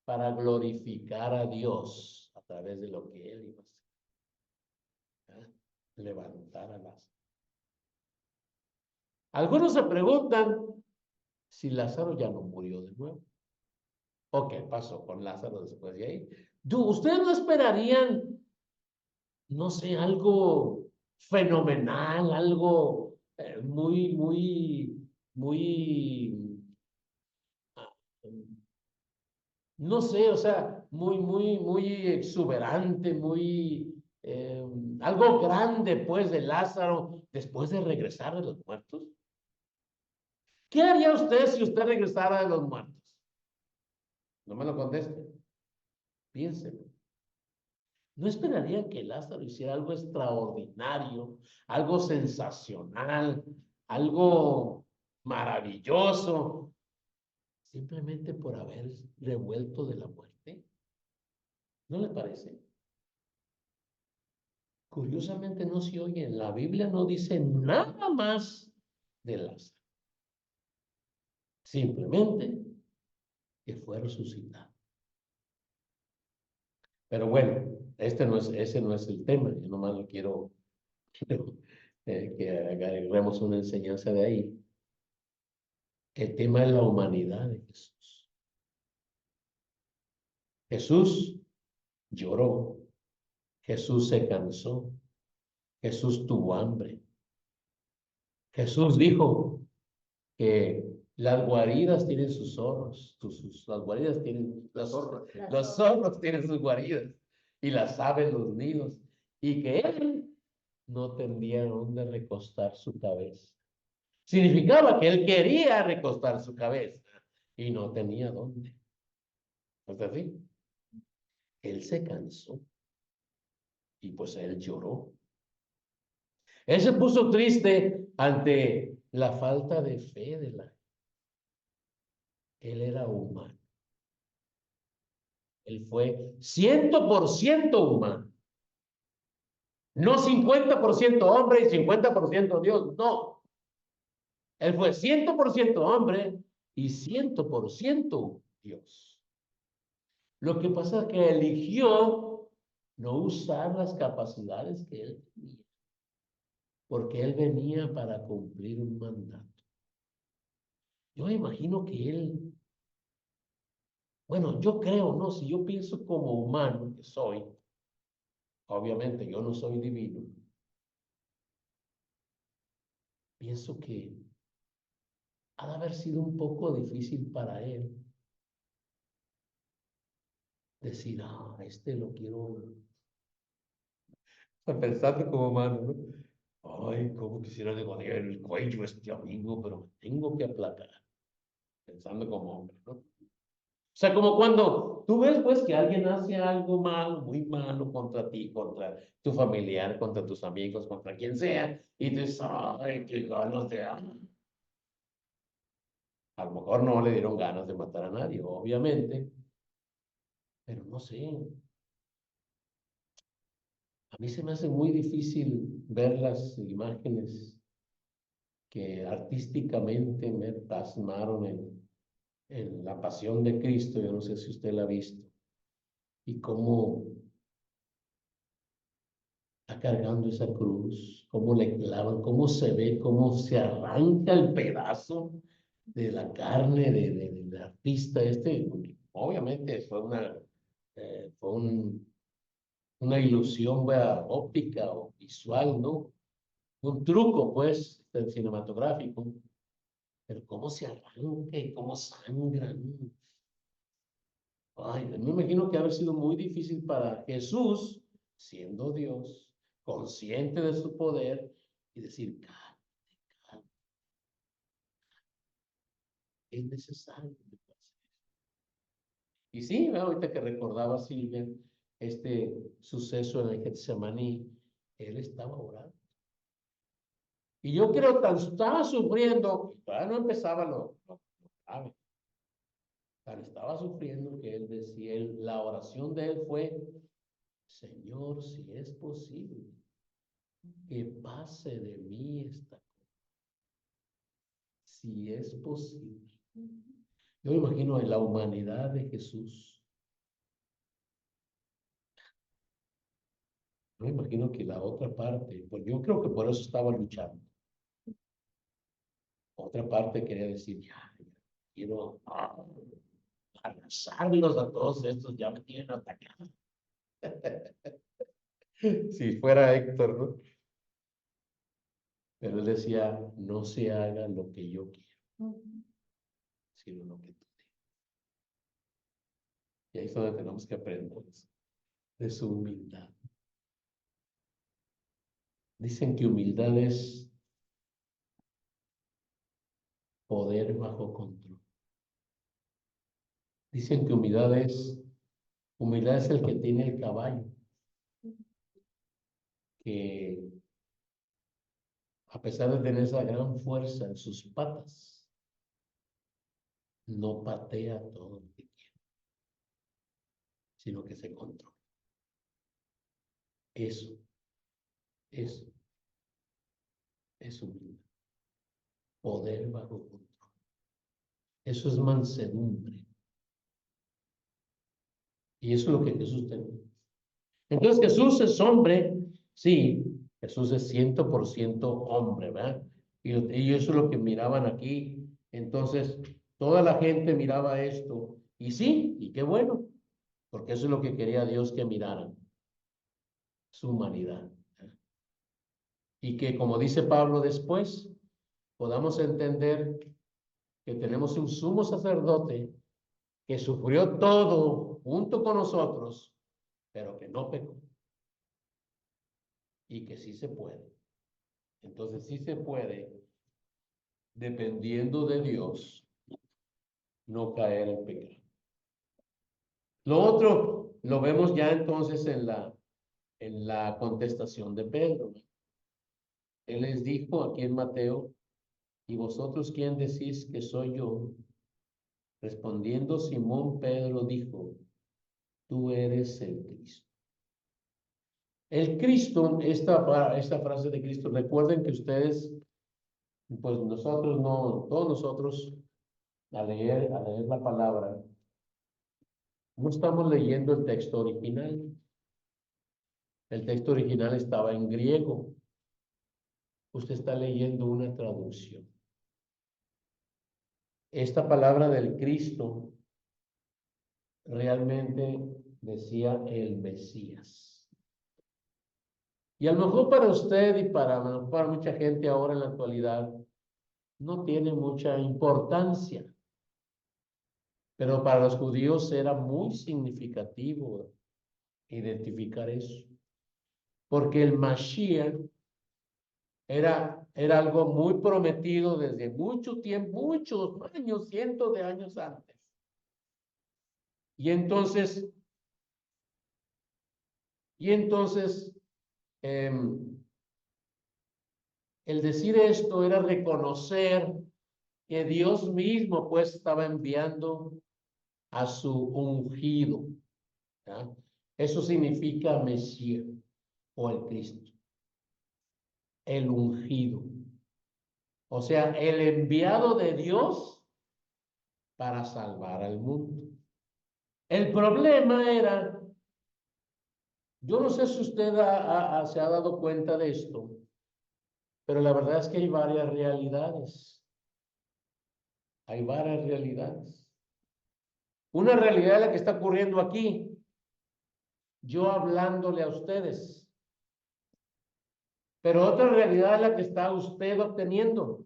para glorificar a Dios a través de lo que él iba a hacer. Levantar a Lázaro. Algunos se preguntan si Lázaro ya no murió de nuevo. ¿O qué pasó con Lázaro después de ahí? ¿Ustedes no esperarían, no sé, algo fenomenal, algo muy, ah, no sé, o sea, muy exuberante, algo grande, pues, de Lázaro después de regresar de los muertos? ¿Qué haría usted si usted regresara de los muertos? No me lo conteste. Piénselo. ¿No esperaría que Lázaro hiciera algo extraordinario, algo sensacional, algo maravilloso, simplemente por haber revuelto de la muerte? ¿No le parece? Curiosamente no se oye, en la Biblia no dice nada más de Lázaro. Simplemente que fue resucitado. Pero bueno, ese no es el tema. Yo nomás lo quiero que agarremos una enseñanza de ahí. El tema es la humanidad de Jesús. Jesús lloró. Jesús se cansó. Jesús tuvo hambre. Jesús dijo que las guaridas tienen sus zorros, las guaridas tienen los zorros tienen sus guaridas y las aves los nidos, y que él no tendría dónde recostar su cabeza. Significaba que él quería recostar su cabeza y no tenía dónde. ¿No es así? Él se cansó y pues él lloró. Él se puso triste ante la falta de fe de la... Él era humano. Él fue 100% humano. No 50% hombre y 50% Dios. No. Él fue 100% hombre y 100% Dios. Lo que pasa es que eligió no usar las capacidades que él tenía, porque él venía para cumplir un mandato. Yo imagino que él, bueno, yo creo, ¿no? Si yo pienso como humano que soy, obviamente yo no soy divino, pienso que ha de haber sido un poco difícil para él decir, este lo quiero, Pensando como humano, ¿no? Ay, cómo quisiera degotear el cuello a este amigo, pero me tengo que aplacar. Pensando como hombre, ¿no? O sea, como cuando tú ves, pues, que alguien hace algo malo, muy malo contra ti, contra tu familiar, contra tus amigos, contra quien sea, y tú dices, ay, qué ganas de... A lo mejor no le dieron ganas de matar a nadie, obviamente, pero no sé. A mí se me hace muy difícil ver las imágenes que artísticamente me plasmaron en la pasión de Cristo. Yo no sé si usted la ha visto. Y cómo está cargando esa cruz, cómo le clavan, cómo se ve, cómo se arranca el pedazo de la carne del artista este. Obviamente fue una ilusión, ¿verdad?, óptica o visual, ¿no? Un truco, pues, cinematográfico. Pero cómo se arranca y cómo sangra, ¿no? Ay, me imagino que ha haber sido muy difícil para Jesús, siendo Dios, consciente de su poder, y decir, "Cálmate, es necesario que pase". Y sí, ¿verdad? Ahorita que recordaba Silvia este suceso en el Getsemaní, él estaba orando. Y yo creo que estaba sufriendo, todavía no empezaba lo grave, tan estaba sufriendo que él decía, la oración de él fue, Señor, si es posible, que pase de mí esta cosa, si es posible. Yo me imagino en la humanidad de Jesús. Yo me imagino que la otra parte, pues yo creo que por eso estaba luchando. Otra parte quería decir, ya, quiero arrasarlos a todos estos, ya me tienen atacado. Si fuera Héctor, ¿no? Pero él decía, no se haga lo que yo quiero, sino lo que tú quieres. Y ahí es donde tenemos que aprender de su humildad. Dicen que humildad es poder bajo control. Dicen que humildad es el que tiene el caballo, que a pesar de tener esa gran fuerza en sus patas, no patea todo lo que quiere, sino que se controla. Eso, eso es humildad. Poder bajo control. Eso es mansedumbre. Y eso es lo que Jesús tenía. Entonces Jesús es hombre, sí, Jesús es 100% hombre, ¿verdad? Y eso es lo que miraban aquí. Entonces, toda la gente miraba esto. Y sí, y qué bueno, porque eso es lo que quería Dios que miraran, su humanidad. Y que, como dice Pablo después, podamos entender que tenemos un sumo sacerdote que sufrió todo junto con nosotros, pero que no pecó. Y que sí se puede. Entonces sí se puede, dependiendo de Dios, no caer en pecado. Lo otro lo vemos ya entonces en la contestación de Pedro. Él les dijo aquí en Mateo, ¿y vosotros quién decís que soy yo? Respondiendo Simón Pedro dijo, tú eres el Cristo. El Cristo, esta frase de Cristo, recuerden que ustedes, pues nosotros no, todos nosotros, a leer la palabra, no estamos leyendo el texto original. El texto original estaba en griego. Usted está leyendo una traducción. Esta palabra del Cristo realmente decía el Mesías. Y a lo mejor para usted y para mucha gente ahora en la actualidad no tiene mucha importancia, pero para los judíos era muy significativo identificar eso. porque el Mashiach era algo muy prometido desde mucho tiempo, muchos años, cientos de años antes. Y entonces, el decir esto era reconocer que Dios mismo pues estaba enviando a su ungido. ¿Ya? Eso significa Mesías o el Cristo, el ungido. O sea, el enviado de Dios para salvar al mundo. El problema era, yo no sé si usted se ha dado cuenta de esto, pero la verdad es que hay varias realidades. Hay varias realidades. Una realidad es la que está ocurriendo aquí, yo hablándole a ustedes. Pero otra realidad es la que está usted obteniendo,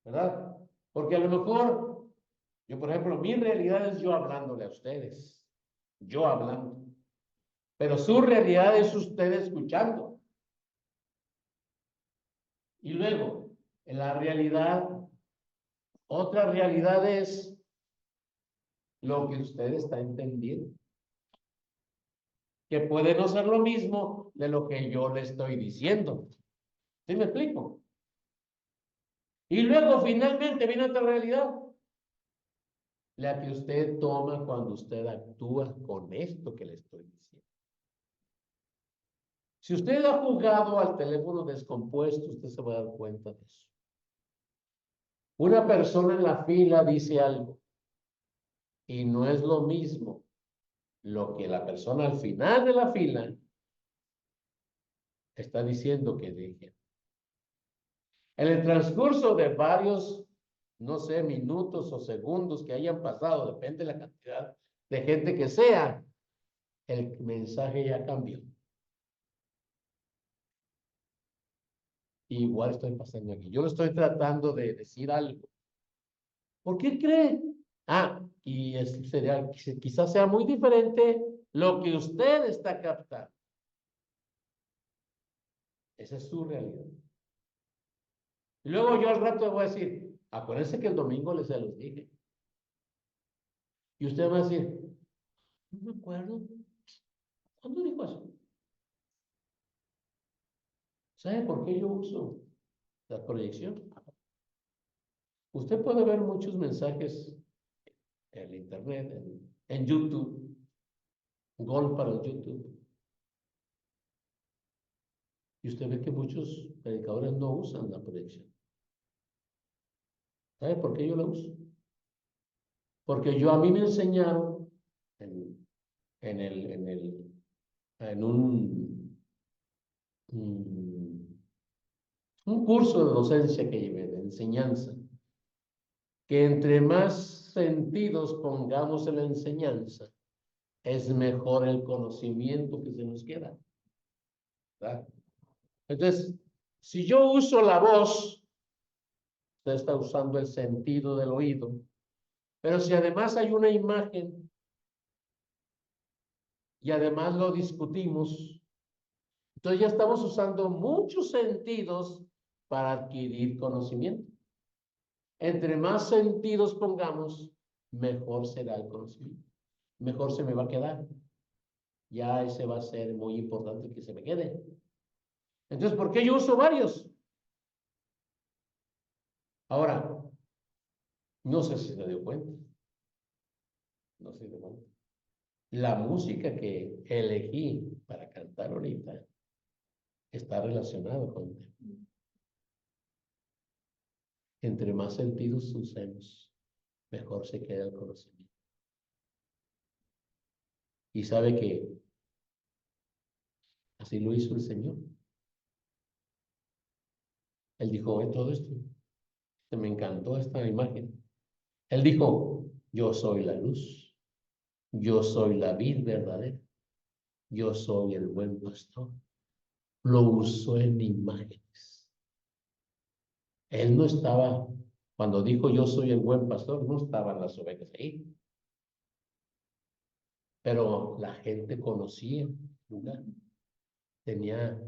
¿verdad? Porque a lo mejor, yo por ejemplo, mi realidad es yo hablándole a ustedes, yo hablando. Pero su realidad es usted escuchando. Y luego, en la realidad, otra realidad es lo que usted está entendiendo, que puede no ser lo mismo de lo que yo le estoy diciendo. ¿Sí me explico? Y luego, finalmente, viene otra realidad, la que usted toma cuando usted actúa con esto que le estoy diciendo. Si usted ha jugado al teléfono descompuesto, usted se va a dar cuenta de eso. Una persona en la fila dice algo y no es lo mismo lo que la persona al final de la fila está diciendo que dije. En el transcurso de varios, no sé, minutos o segundos que hayan pasado, depende de la cantidad de gente que sea, el mensaje ya cambió. Igual estoy pasando aquí. Yo le estoy tratando de decir algo. ¿Por qué cree? Ah, y quizás sea muy diferente lo que usted está captando. Esa es su realidad. Y luego yo al rato le voy a decir, acuérdense que el domingo les se los dije. Y usted va a decir, no me acuerdo. ¿Cuándo dijo eso? ¿Sabe por qué yo uso la proyección? Usted puede ver muchos mensajes en internet, en YouTube, gol para el YouTube. Y usted ve que muchos predicadores no usan la proyección. ¿Sabe por qué yo la uso? Porque a mí me enseñaron en, el, en, el, en un curso de docencia que llevé, de enseñanza, que entre más sentidos pongamos en la enseñanza, es mejor el conocimiento que se nos queda, ¿verdad? Entonces, si yo uso la voz, usted está usando el sentido del oído, pero si además hay una imagen y además lo discutimos, entonces ya estamos usando muchos sentidos para adquirir conocimiento. Entre más sentidos pongamos, mejor será el conocimiento. Mejor se me va a quedar. Ya ese va a ser muy importante que se me quede. Entonces, ¿por qué yo uso varios? Ahora, no sé si se dio cuenta. No se dio cuenta. La música que elegí para cantar ahorita está relacionada con el tema. Entre más sentidos usemos, mejor se queda el conocimiento. Y sabe que así lo hizo el Señor. Él dijo, ve todo esto. Me encantó esta imagen. Él dijo, yo soy la luz. Yo soy la vid verdadera. Yo soy el buen pastor. Lo usó en imágenes. Él no estaba, cuando dijo yo soy el buen pastor, no estaban las ovejas ahí. Pero la gente conocía el lugar. tenía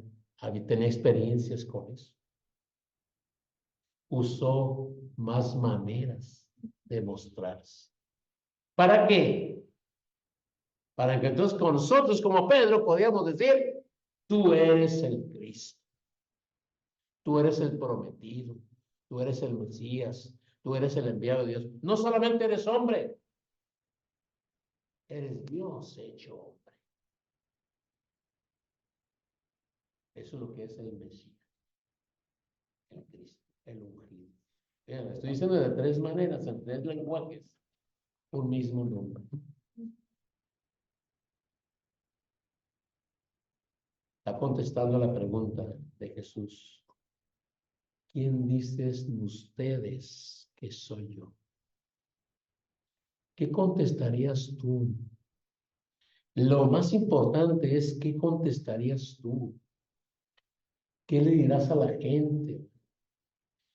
experiencias con eso. Usó más maneras de mostrarse. ¿Para qué? Para que entonces con nosotros como Pedro podíamos decir, tú eres el Cristo, tú eres el prometido, tú eres el Mesías, tú eres el enviado de Dios. No solamente eres hombre, eres Dios hecho hombre. Eso es lo que es el Mesías, el Cristo, el ungido. Vean, estoy diciendo de tres maneras, en tres lenguajes, un mismo nombre. Está contestando la pregunta de Jesús. ¿Quién dices ustedes que soy yo? ¿Qué contestarías tú? Lo más importante es qué contestarías tú. ¿Qué le dirás a la gente?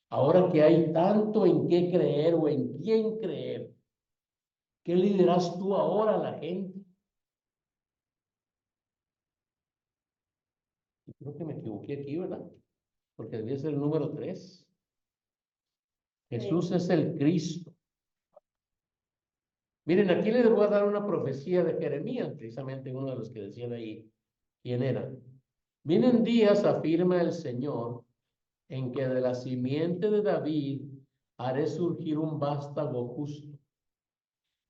Ahora que hay tanto en qué creer o en quién creer, ¿qué le dirás tú ahora a la gente? Y creo que me equivoqué aquí, ¿verdad? Porque debía ser el número 3. Jesús es el Cristo. Miren, aquí les voy a dar una profecía de Jeremías, precisamente uno de los que decían ahí quién era. Vienen días, afirma el Señor, en que de la simiente de David haré surgir un vástago justo.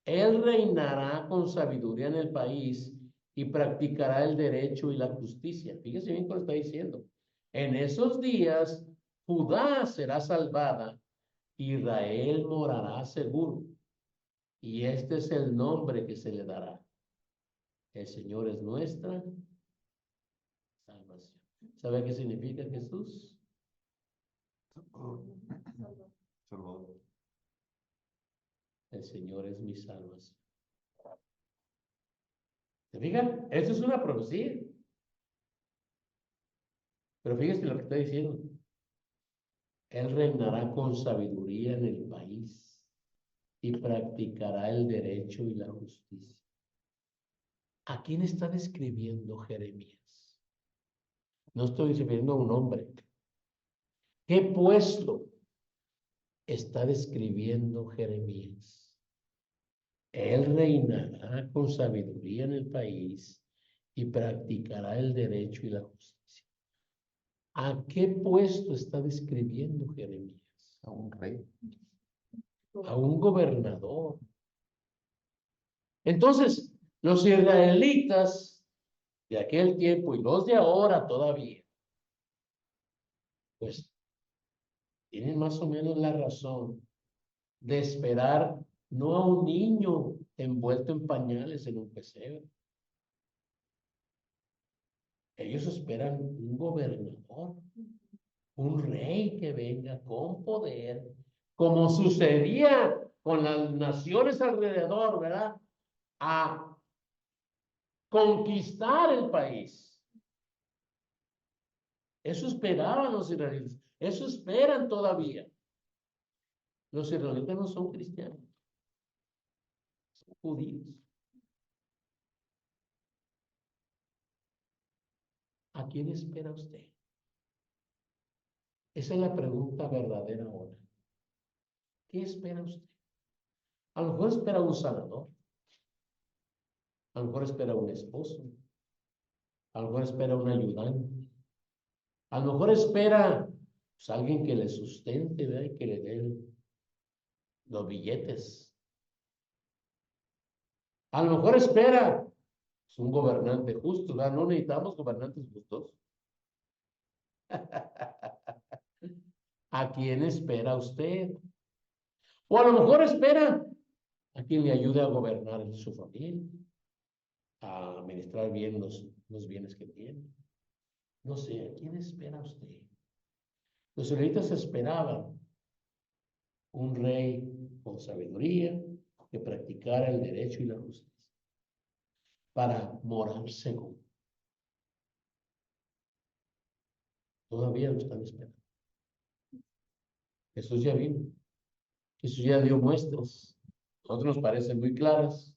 Él reinará con sabiduría en el país y practicará el derecho y la justicia. Fíjese bien cómo está diciendo. En esos días, Judá será salvada, Israel morará seguro. Y este es el nombre que se le dará. El Señor es nuestra salvación. ¿Sabe qué significa Jesús? Salvador. El Señor es mi salvación. ¿Se fijan? Eso es una profecía. Pero fíjense lo que está diciendo. Él reinará con sabiduría en el país y practicará el derecho y la justicia. ¿A quién está describiendo Jeremías? No estoy refiriendo a un hombre. ¿Qué puesto está describiendo Jeremías? Él reinará con sabiduría en el país y practicará el derecho y la justicia. ¿A qué puesto está describiendo Jeremías? A un rey. A un gobernador. Entonces, los israelitas de aquel tiempo y los de ahora todavía, pues tienen más o menos la razón de esperar no a un niño envuelto en pañales en un pesebre. Ellos esperan un gobernador, un rey que venga con poder, como sucedía con las naciones alrededor, ¿verdad? A conquistar el país. Eso esperaban los israelitas. Eso esperan todavía. Los israelitas no son cristianos, son judíos. ¿A quién espera usted? Esa es la pregunta verdadera ahora. ¿Qué espera usted? A lo mejor espera un sanador. A lo mejor espera un esposo. A lo mejor espera un ayudante. A lo mejor espera pues, alguien que le sustente, ¿verdad? Y que le dé los billetes. A lo mejor espera pues, un gobernante justo, ¿verdad? No necesitamos gobernantes justos. ¿A quién espera usted? O a lo mejor espera a quien le ayude a gobernar su familia, a administrar bien los bienes que tiene. No sé, ¿a quién espera usted? Los israelitas esperaban un rey con sabiduría que practicara el derecho y la justicia para morar seguro. Todavía lo están esperando. Jesús ya vino. Jesús ya dio muestras. A nosotros nos parecen muy claras,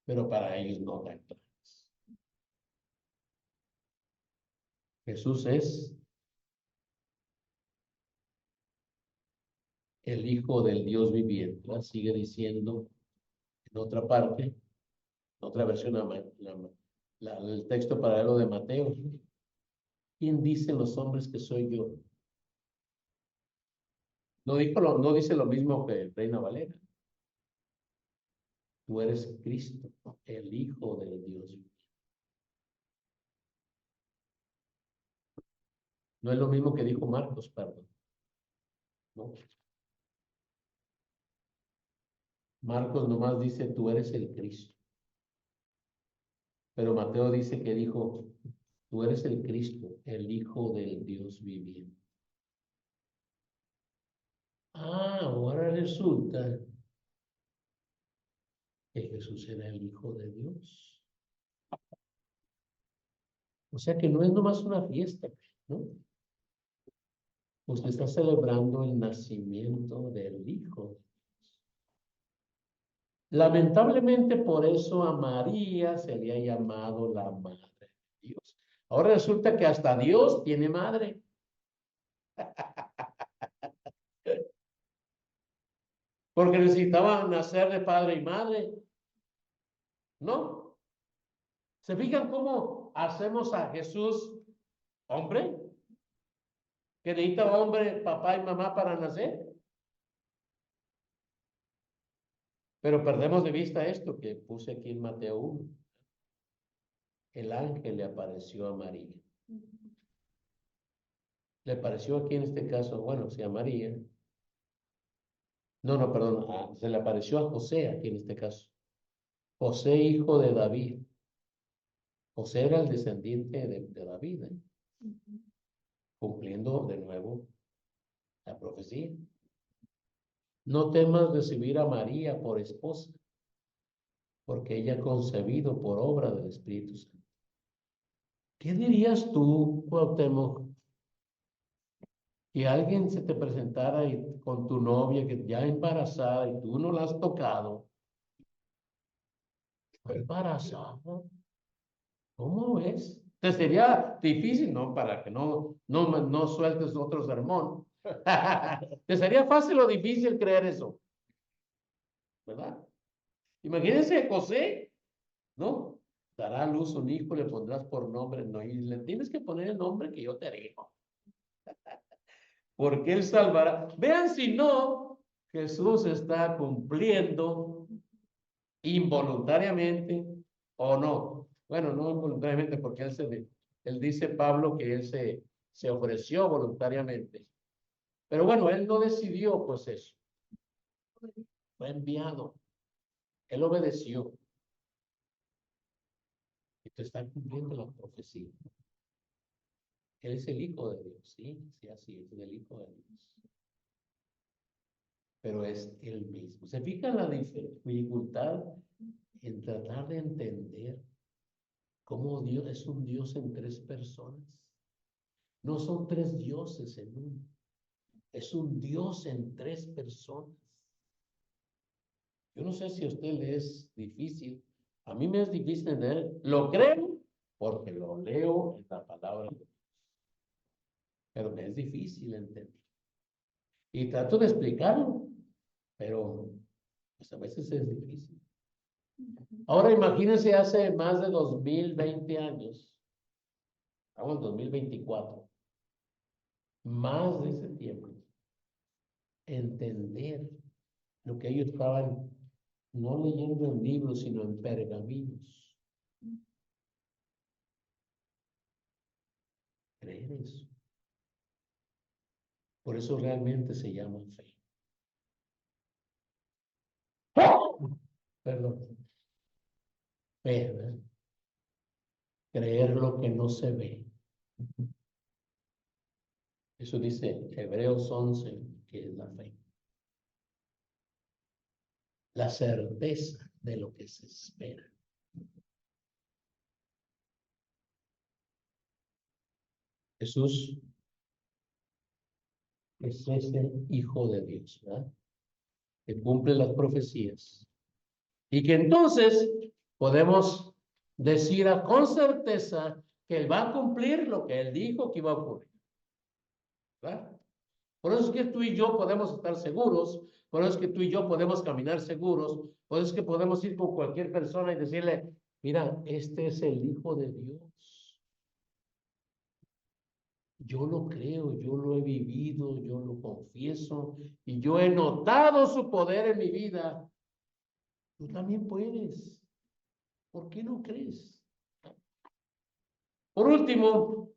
pero para ellos no tan claras. Jesús es el Hijo del Dios viviente. ¿Va? Sigue diciendo en otra parte, en otra versión, el texto paralelo de Mateo. ¿Quién dicen los hombres que soy yo? No dice lo mismo que Reina Valera. Tú eres Cristo, el Hijo del Dios viviente. No es lo mismo que dijo Marcos, perdón. ¿No? Marcos nomás dice, tú eres el Cristo. Pero Mateo dice que dijo, tú eres el Cristo, el Hijo del Dios viviente. Ah, ahora resulta que Jesús era el Hijo de Dios. O sea que no es nomás una fiesta, ¿no? Usted está celebrando el nacimiento del Hijo. Lamentablemente por eso a María se le ha llamado la Madre de Dios. Ahora resulta que hasta Dios tiene madre. Porque necesitaban nacer de padre y madre. ¿No? ¿Se fijan cómo hacemos a Jesús hombre? ¿Que necesita hombre, papá y mamá para nacer? Pero perdemos de vista esto que puse aquí en Mateo 1. El ángel le apareció a María. Le apareció aquí en este caso, bueno, sí, a María. No, perdón, se le apareció a José aquí en este caso. José, hijo de David. José era el descendiente de David, cumpliendo de nuevo la profecía. No temas recibir a María por esposa, porque ella ha concebido por obra del Espíritu Santo. ¿Qué dirías tú, Cuauhtémoc, que alguien se te presentara con tu novia que ya embarazada y tú no la has tocado? ¿Está embarazada? ¿Cómo ves? Te sería difícil, ¿no? Para que no sueltes otro sermón. Te sería fácil o difícil creer eso, ¿verdad? Imagínense José, ¿no? Dará a luz un hijo, le pondrás por nombre, no, y le tienes que poner el nombre que yo te digo. Porque él salvará. Vean si no, Jesús está cumpliendo involuntariamente o no. Bueno, no involuntariamente, porque él dice Pablo que él se ofreció voluntariamente. Pero bueno, él no decidió pues eso. Fue enviado. Él obedeció. Y te está cumpliendo la profecía. Él es el Hijo de Dios, sí, así es, el Hijo de Dios. Pero es él mismo. ¿Se fija la dificultad en tratar de entender cómo Dios es un Dios en tres personas? No son tres dioses en uno. Es un Dios en tres personas. Yo no sé si a usted le es difícil. A mí me es difícil entender. Lo creo porque lo leo en la palabra de Dios. Pero me es difícil entender. Y trato de explicarlo, pero pues a veces es difícil. Ahora imagínense hace más de 2020 años, estamos en 2024, más de ese tiempo, entender lo que ellos estaban no leyendo en libros, sino en pergaminos. Creer eso. Por eso realmente se llama fe. Perdón. Fe, ¿verdad? Creer lo que no se ve. Eso dice Hebreos 11, que es la fe. La certeza de lo que se espera. Jesús es ese Hijo de Dios, ¿verdad? Que cumple las profecías. Y que entonces podemos decir con certeza que Él va a cumplir lo que Él dijo que iba a ocurrir. ¿Verdad? Por eso es que tú y yo podemos estar seguros, por eso es que tú y yo podemos caminar seguros, por eso es que podemos ir con cualquier persona y decirle, mira, este es el Hijo de Dios. Yo lo creo, yo lo he vivido, yo lo confieso y yo he notado su poder en mi vida. Tú también puedes. ¿Por qué no crees? Por último,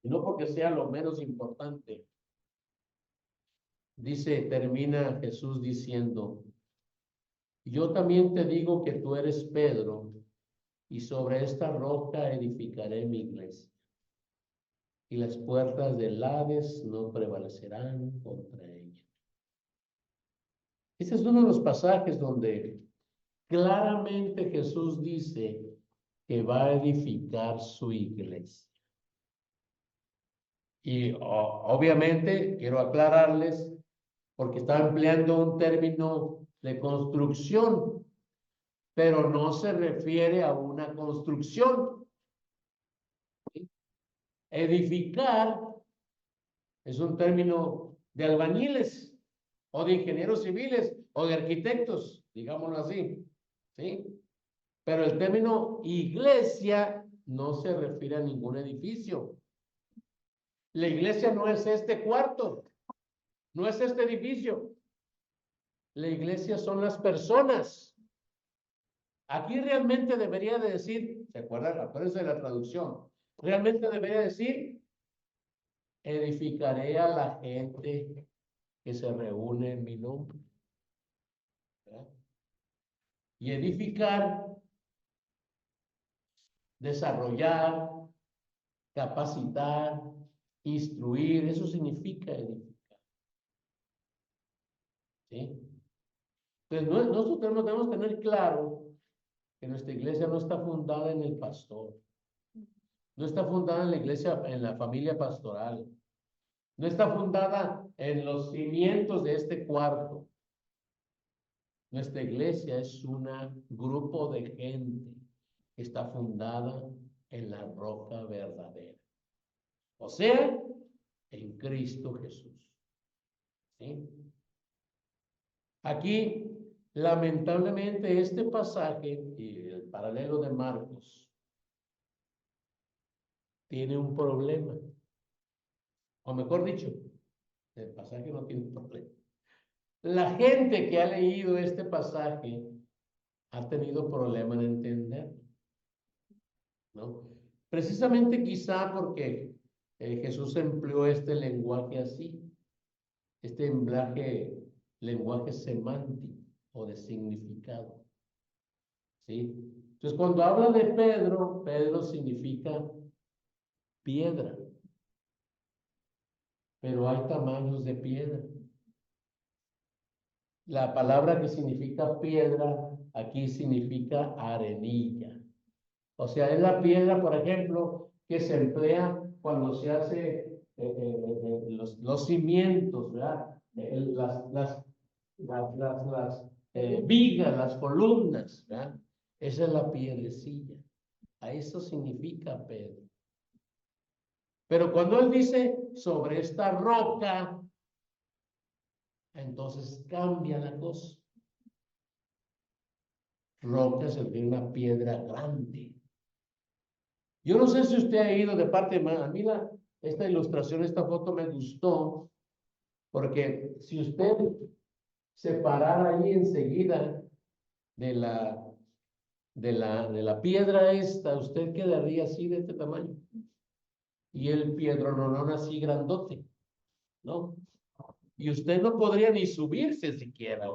y no porque sea lo menos importante, termina Jesús diciendo, yo también te digo que tú eres Pedro, y sobre esta roca edificaré mi iglesia, y las puertas del Hades no prevalecerán contra ella. Este es uno de los pasajes donde claramente Jesús dice que va a edificar su iglesia. Y obviamente quiero aclararles, porque está empleando un término de construcción, pero no se refiere a una construcción. ¿Sí? Edificar es un término de albañiles, o de ingenieros civiles, o de arquitectos, digámoslo así, ¿sí? Pero el término iglesia no se refiere a ningún edificio. La iglesia no es este cuarto, no es este edificio. La iglesia son las personas. Aquí realmente debería de decir, ¿se acuerdan? Acuérdense de la traducción. Realmente debería decir, edificaré a la gente que se reúne en mi nombre. ¿Verdad? Y edificar, desarrollar, capacitar, instruir, eso significa edificar. ¿Sí? Entonces, nosotros tenemos que tener claro que nuestra iglesia no está fundada en el pastor, no está fundada en la iglesia, en la familia pastoral, no está fundada en los cimientos de este cuarto. Nuestra iglesia es un grupo de gente que está fundada en la roca verdadera, o sea, en Cristo Jesús. ¿Sí? Aquí, lamentablemente, este pasaje y el paralelo de Marcos tiene un problema, o mejor dicho, el pasaje no tiene un problema. La gente que ha leído este pasaje ha tenido problema en entender, ¿no? Precisamente quizá porque Jesús empleó este lenguaje así, este lenguaje semántico o de significado, ¿sí? Entonces, cuando habla de Pedro, Pedro significa piedra, pero hay tamaños de piedra. La palabra que significa piedra aquí significa arenilla. O sea, es la piedra, por ejemplo, que se emplea cuando se hace los cimientos, ¿verdad? Las vigas, las columnas, ¿verdad? Esa es la piedrecilla. A eso significa Pedro. Pero cuando él dice sobre esta roca, entonces cambia la cosa. Roca se refiere a una piedra grande. Yo no sé si usted ha ido de parte de... A mí esta ilustración, esta foto me gustó, porque si usted se parara ahí enseguida de la piedra esta, usted quedaría así de este tamaño. Y el piedrononón así grandote, ¿no? Y usted no podría ni subirse siquiera.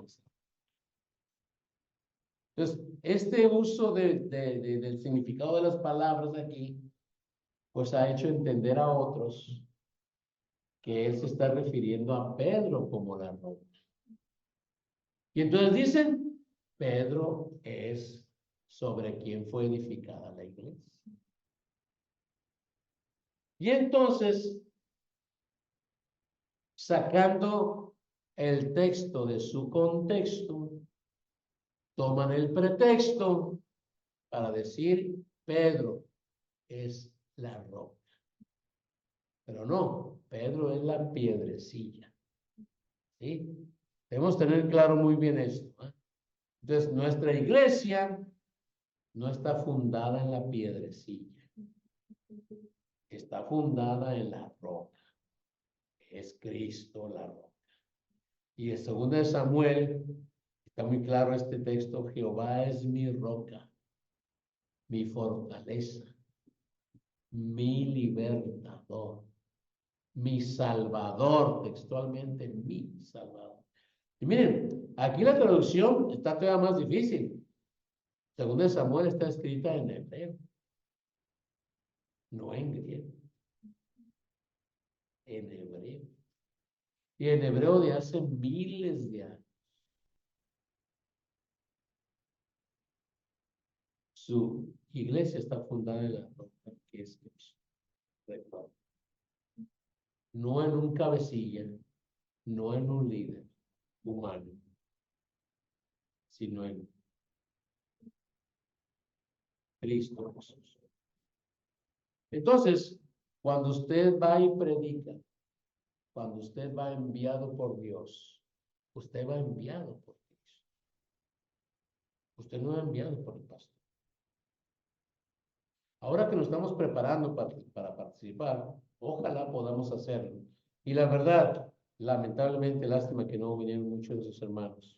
Entonces, este uso del significado de las palabras aquí, pues ha hecho entender a otros que él se está refiriendo a Pedro como la roca. Y entonces dicen, Pedro es sobre quien fue edificada la iglesia. Y entonces, sacando el texto de su contexto, toman el pretexto para decir, Pedro, es la roca. Pero no, Pedro es la piedrecilla. ¿Sí? Debemos tener claro muy bien esto, ¿eh? Entonces, nuestra iglesia no está fundada en la piedrecilla. Está fundada en la roca. Es Cristo la roca. Y en 2 Samuel está muy claro este texto: Jehová es mi roca, mi fortaleza, mi libertador, mi salvador, textualmente, mi salvador. Y miren, aquí la traducción está todavía más difícil. 2 Samuel está escrita en hebreo, no en griego, en hebreo. Y en hebreo de hace miles de años. Su iglesia está fundada en la roca que es Cristo. Recuerda. No en un cabecilla, no en un líder humano, sino en Cristo Jesús. Entonces, cuando usted va y predica, cuando usted va enviado por Dios, usted va enviado por Cristo. Usted no va enviado por el pastor. Ahora que nos estamos preparando para participar, ojalá podamos hacerlo. Y la verdad, lamentablemente, lástima que no vinieron muchos de sus hermanos,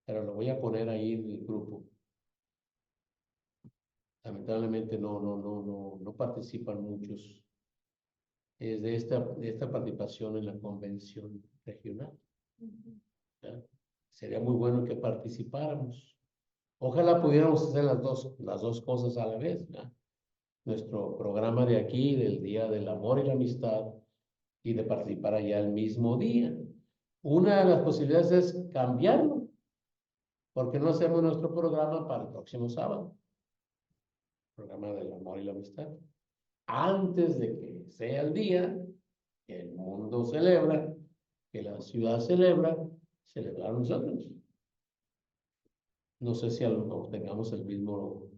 pero lo voy a poner ahí en el grupo. Lamentablemente no participan muchos de esta participación en la convención regional. ¿Ya? Sería muy bueno que participáramos. Ojalá pudiéramos hacer las dos cosas a la vez, ¿ya? Nuestro programa de aquí, del Día del Amor y la Amistad, y de participar allá el mismo día. Una de las posibilidades es cambiarlo, porque no hacemos nuestro programa para el próximo sábado, programa del amor y la amistad, antes de que sea el día que el mundo celebra, que la ciudad celebra, celebrar nosotros. No sé si tengamos el mismo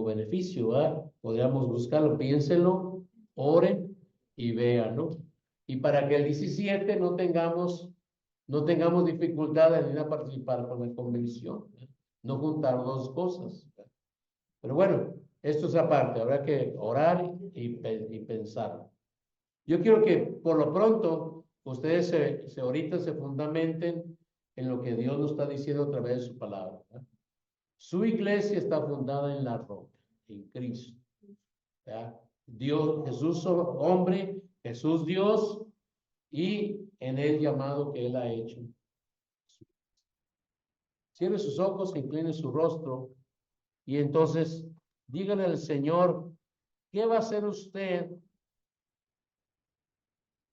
beneficio, ¿verdad? Podríamos buscarlo, piénsenlo, oren y véanlo. Y para que el 17 no tengamos dificultad en ir a participar con la convención, ¿eh? No juntar dos cosas, ¿eh? Pero bueno, esto es aparte, habrá que orar y pensar. Yo quiero que por lo pronto ustedes ahorita se fundamenten en lo que Dios nos está diciendo a través de su palabra, ¿eh? Su iglesia está fundada en la roca, en Cristo, ¿ya? Dios, Jesús hombre, Jesús Dios, y en el llamado que Él ha hecho. Cierre sus ojos, incline su rostro, y entonces díganle al Señor, ¿qué va a hacer usted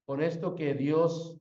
con esto que Dios